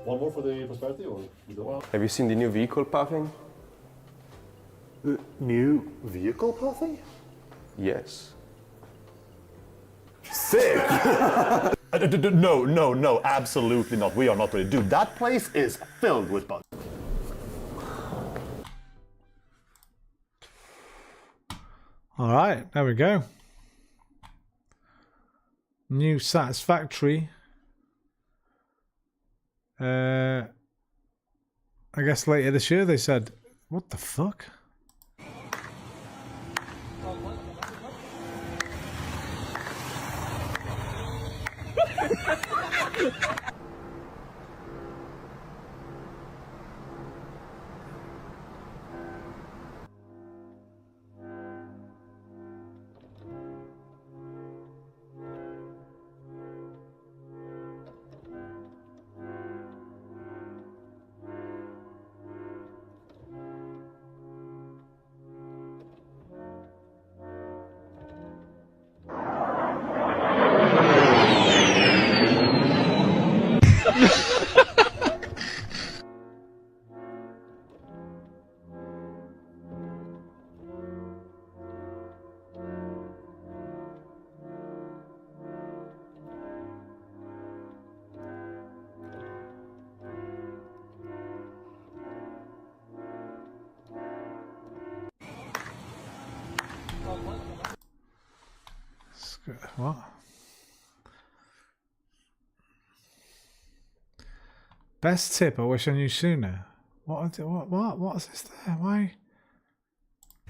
One more for the prosperity, or you don't? Have you seen the new vehicle pathing? The new vehicle pathing? Yes. Sick! No, absolutely not. We are not ready. Dude, that place is filled with bugs. All right, there we go. New Satisfactory. I guess later this year, they said. What the fuck? What? Best tip I wish I knew sooner. What is this there? Why?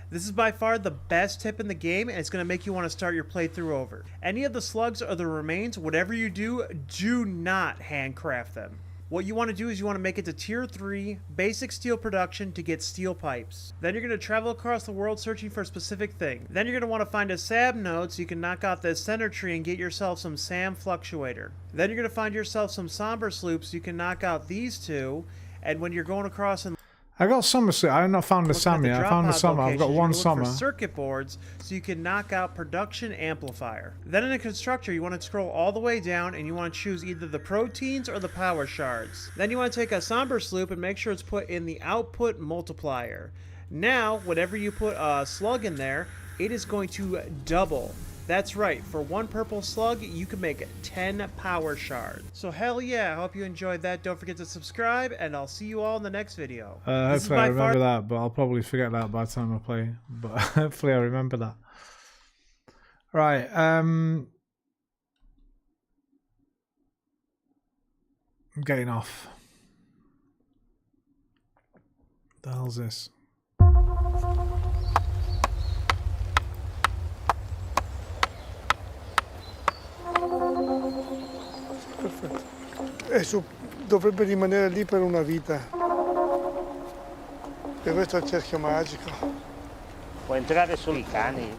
This is by far the best tip in the game, and it's going to make you want to start your playthrough over. Any of the slugs or the remains, whatever you do not handcraft them. What you want to do is you want to make it to tier 3 basic steel production to get steel pipes. Then you're going to travel across the world searching for a specific thing. Then you're going to want to find a SAM node so you can knock out this center tree and get yourself some SAM fluctuator. Then you're going to find yourself some somber sloops so you can knock out these two. And when you're going across and I got summer sleep. I have not found a SAM yet. I found a summer. I've got one summer. Circuit boards so you can knock out production amplifier. Then in a constructor, you want to scroll all the way down and you want to choose either the proteins or the power shards. Then you want to take a somber sloop and make sure it's put in the output multiplier. Now, whenever you put a slug in there, it is going to double. That's right, for one purple slug, you can make 10 power shards. So hell yeah, I hope you enjoyed that. Don't forget to subscribe, and I'll see you all in the next video. Hopefully I remember that, but I'll probably forget that by the time I play. But hopefully I remember that. Right, I'm getting off. What the hell's this? Perfetto. Adesso dovrebbe rimanere lì per una vita. Il resto è il cerchio magico. Può entrare solo i cani.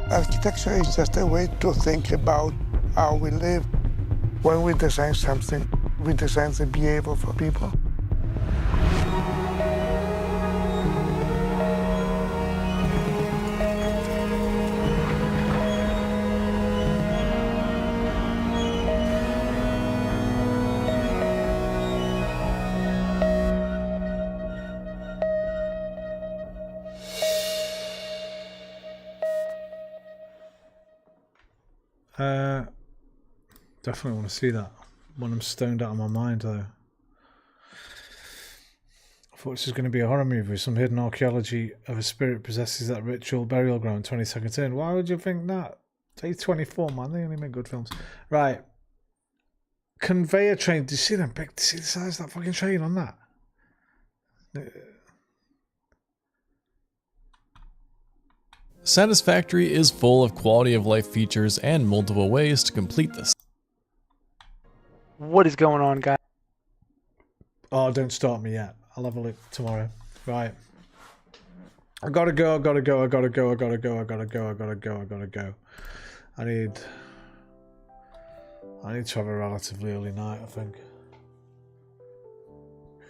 Architecture is just a way to think about how we live. When we design something, we design the behavior for people. Definitely want to see that when I'm stoned out of my mind, though. I thought this was going to be a horror movie with some hidden archaeology of a spirit possesses that ritual burial ground 20 seconds in. Why would you think that? It's 24, man. They only make good films. Right. Conveyor train. Do you see them big? Do you see the size of that fucking train on that? Satisfactory is full of quality of life features and multiple ways to complete this. What is going on, guys? Oh, don't start me yet. I'll have a look tomorrow. Right. I gotta go. I need to have a relatively early night, I think.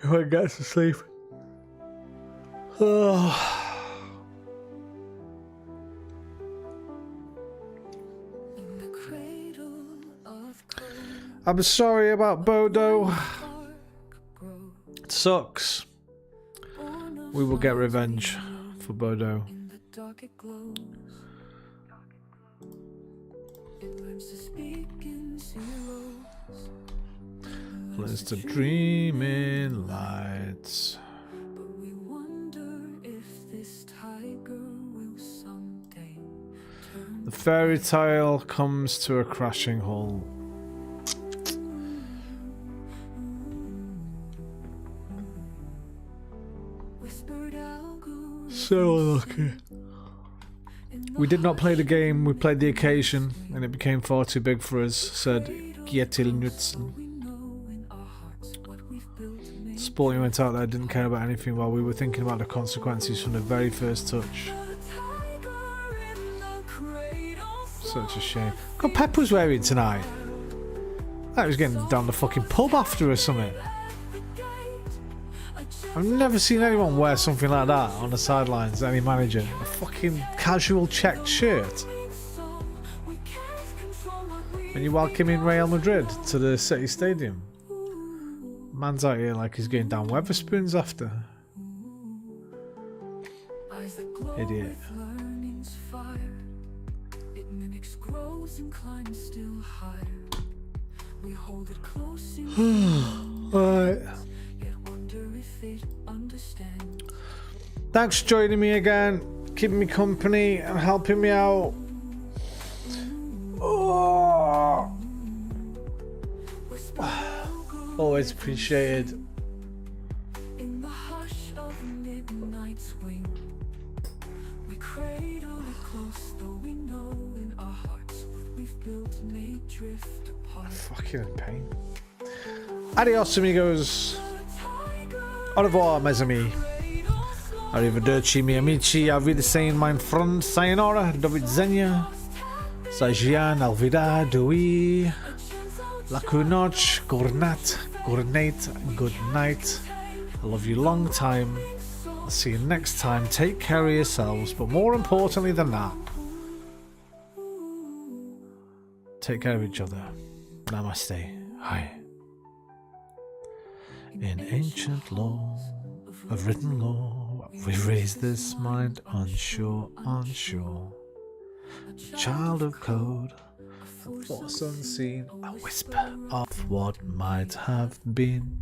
If I get to sleep. Oh. I'm sorry about Bodo. It sucks. We will get revenge for Bodo. Learns to dream in lights. The fairy tale comes to a crashing halt. So unlucky. We did not play the game, we played the occasion, and it became far too big for us, said Gietil Knudsen. Sporting went out there, didn't care about anything while we were thinking about the consequences from the very first touch. Such a shame. What Pep was wearing tonight? I was getting down the fucking pub after or something. I've never seen anyone wear something like that on the sidelines, any manager. A fucking casual checked shirt. When you welcome in Real Madrid to the City Stadium. Man's out here like he's going down Wetherspoons after. Idiot. Alright. Thanks for joining me again, keeping me company and helping me out. Oh. Always appreciated. Fucking in pain. Adios, amigos. Au revoir, mes amis. Arrivederci, miei amici. Auf Wiedersehen, mein Freund. Sayonara, do widzenia. Sajian, alvida, dui. Laku noc, gornat, gornate, good night. I love you long time. I'll see you next time. Take care of yourselves, but more importantly than that, take care of each other. Namaste. Hi. In ancient law, of written law, we raise this mind unsure, unsure. A child of code, a force unseen, a whisper of what might have been.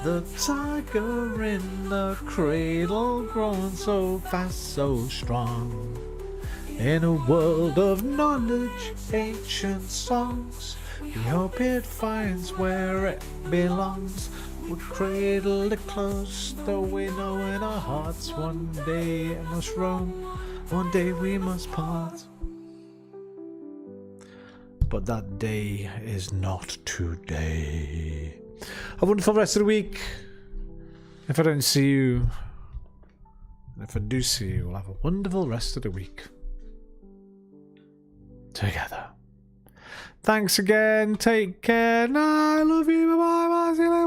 The tiger in the cradle, grown so fast, so strong. In a world of knowledge, ancient songs, we hope it finds where it belongs. We'll cradle it close, though we know in our hearts one day it must roam, one day we must part. But that day is not today. Have a wonderful rest of the week. If I don't see you And if I do see you, we'll have a wonderful rest of the week. Together. Thanks again. Take care. I love you. Bye bye. See you later.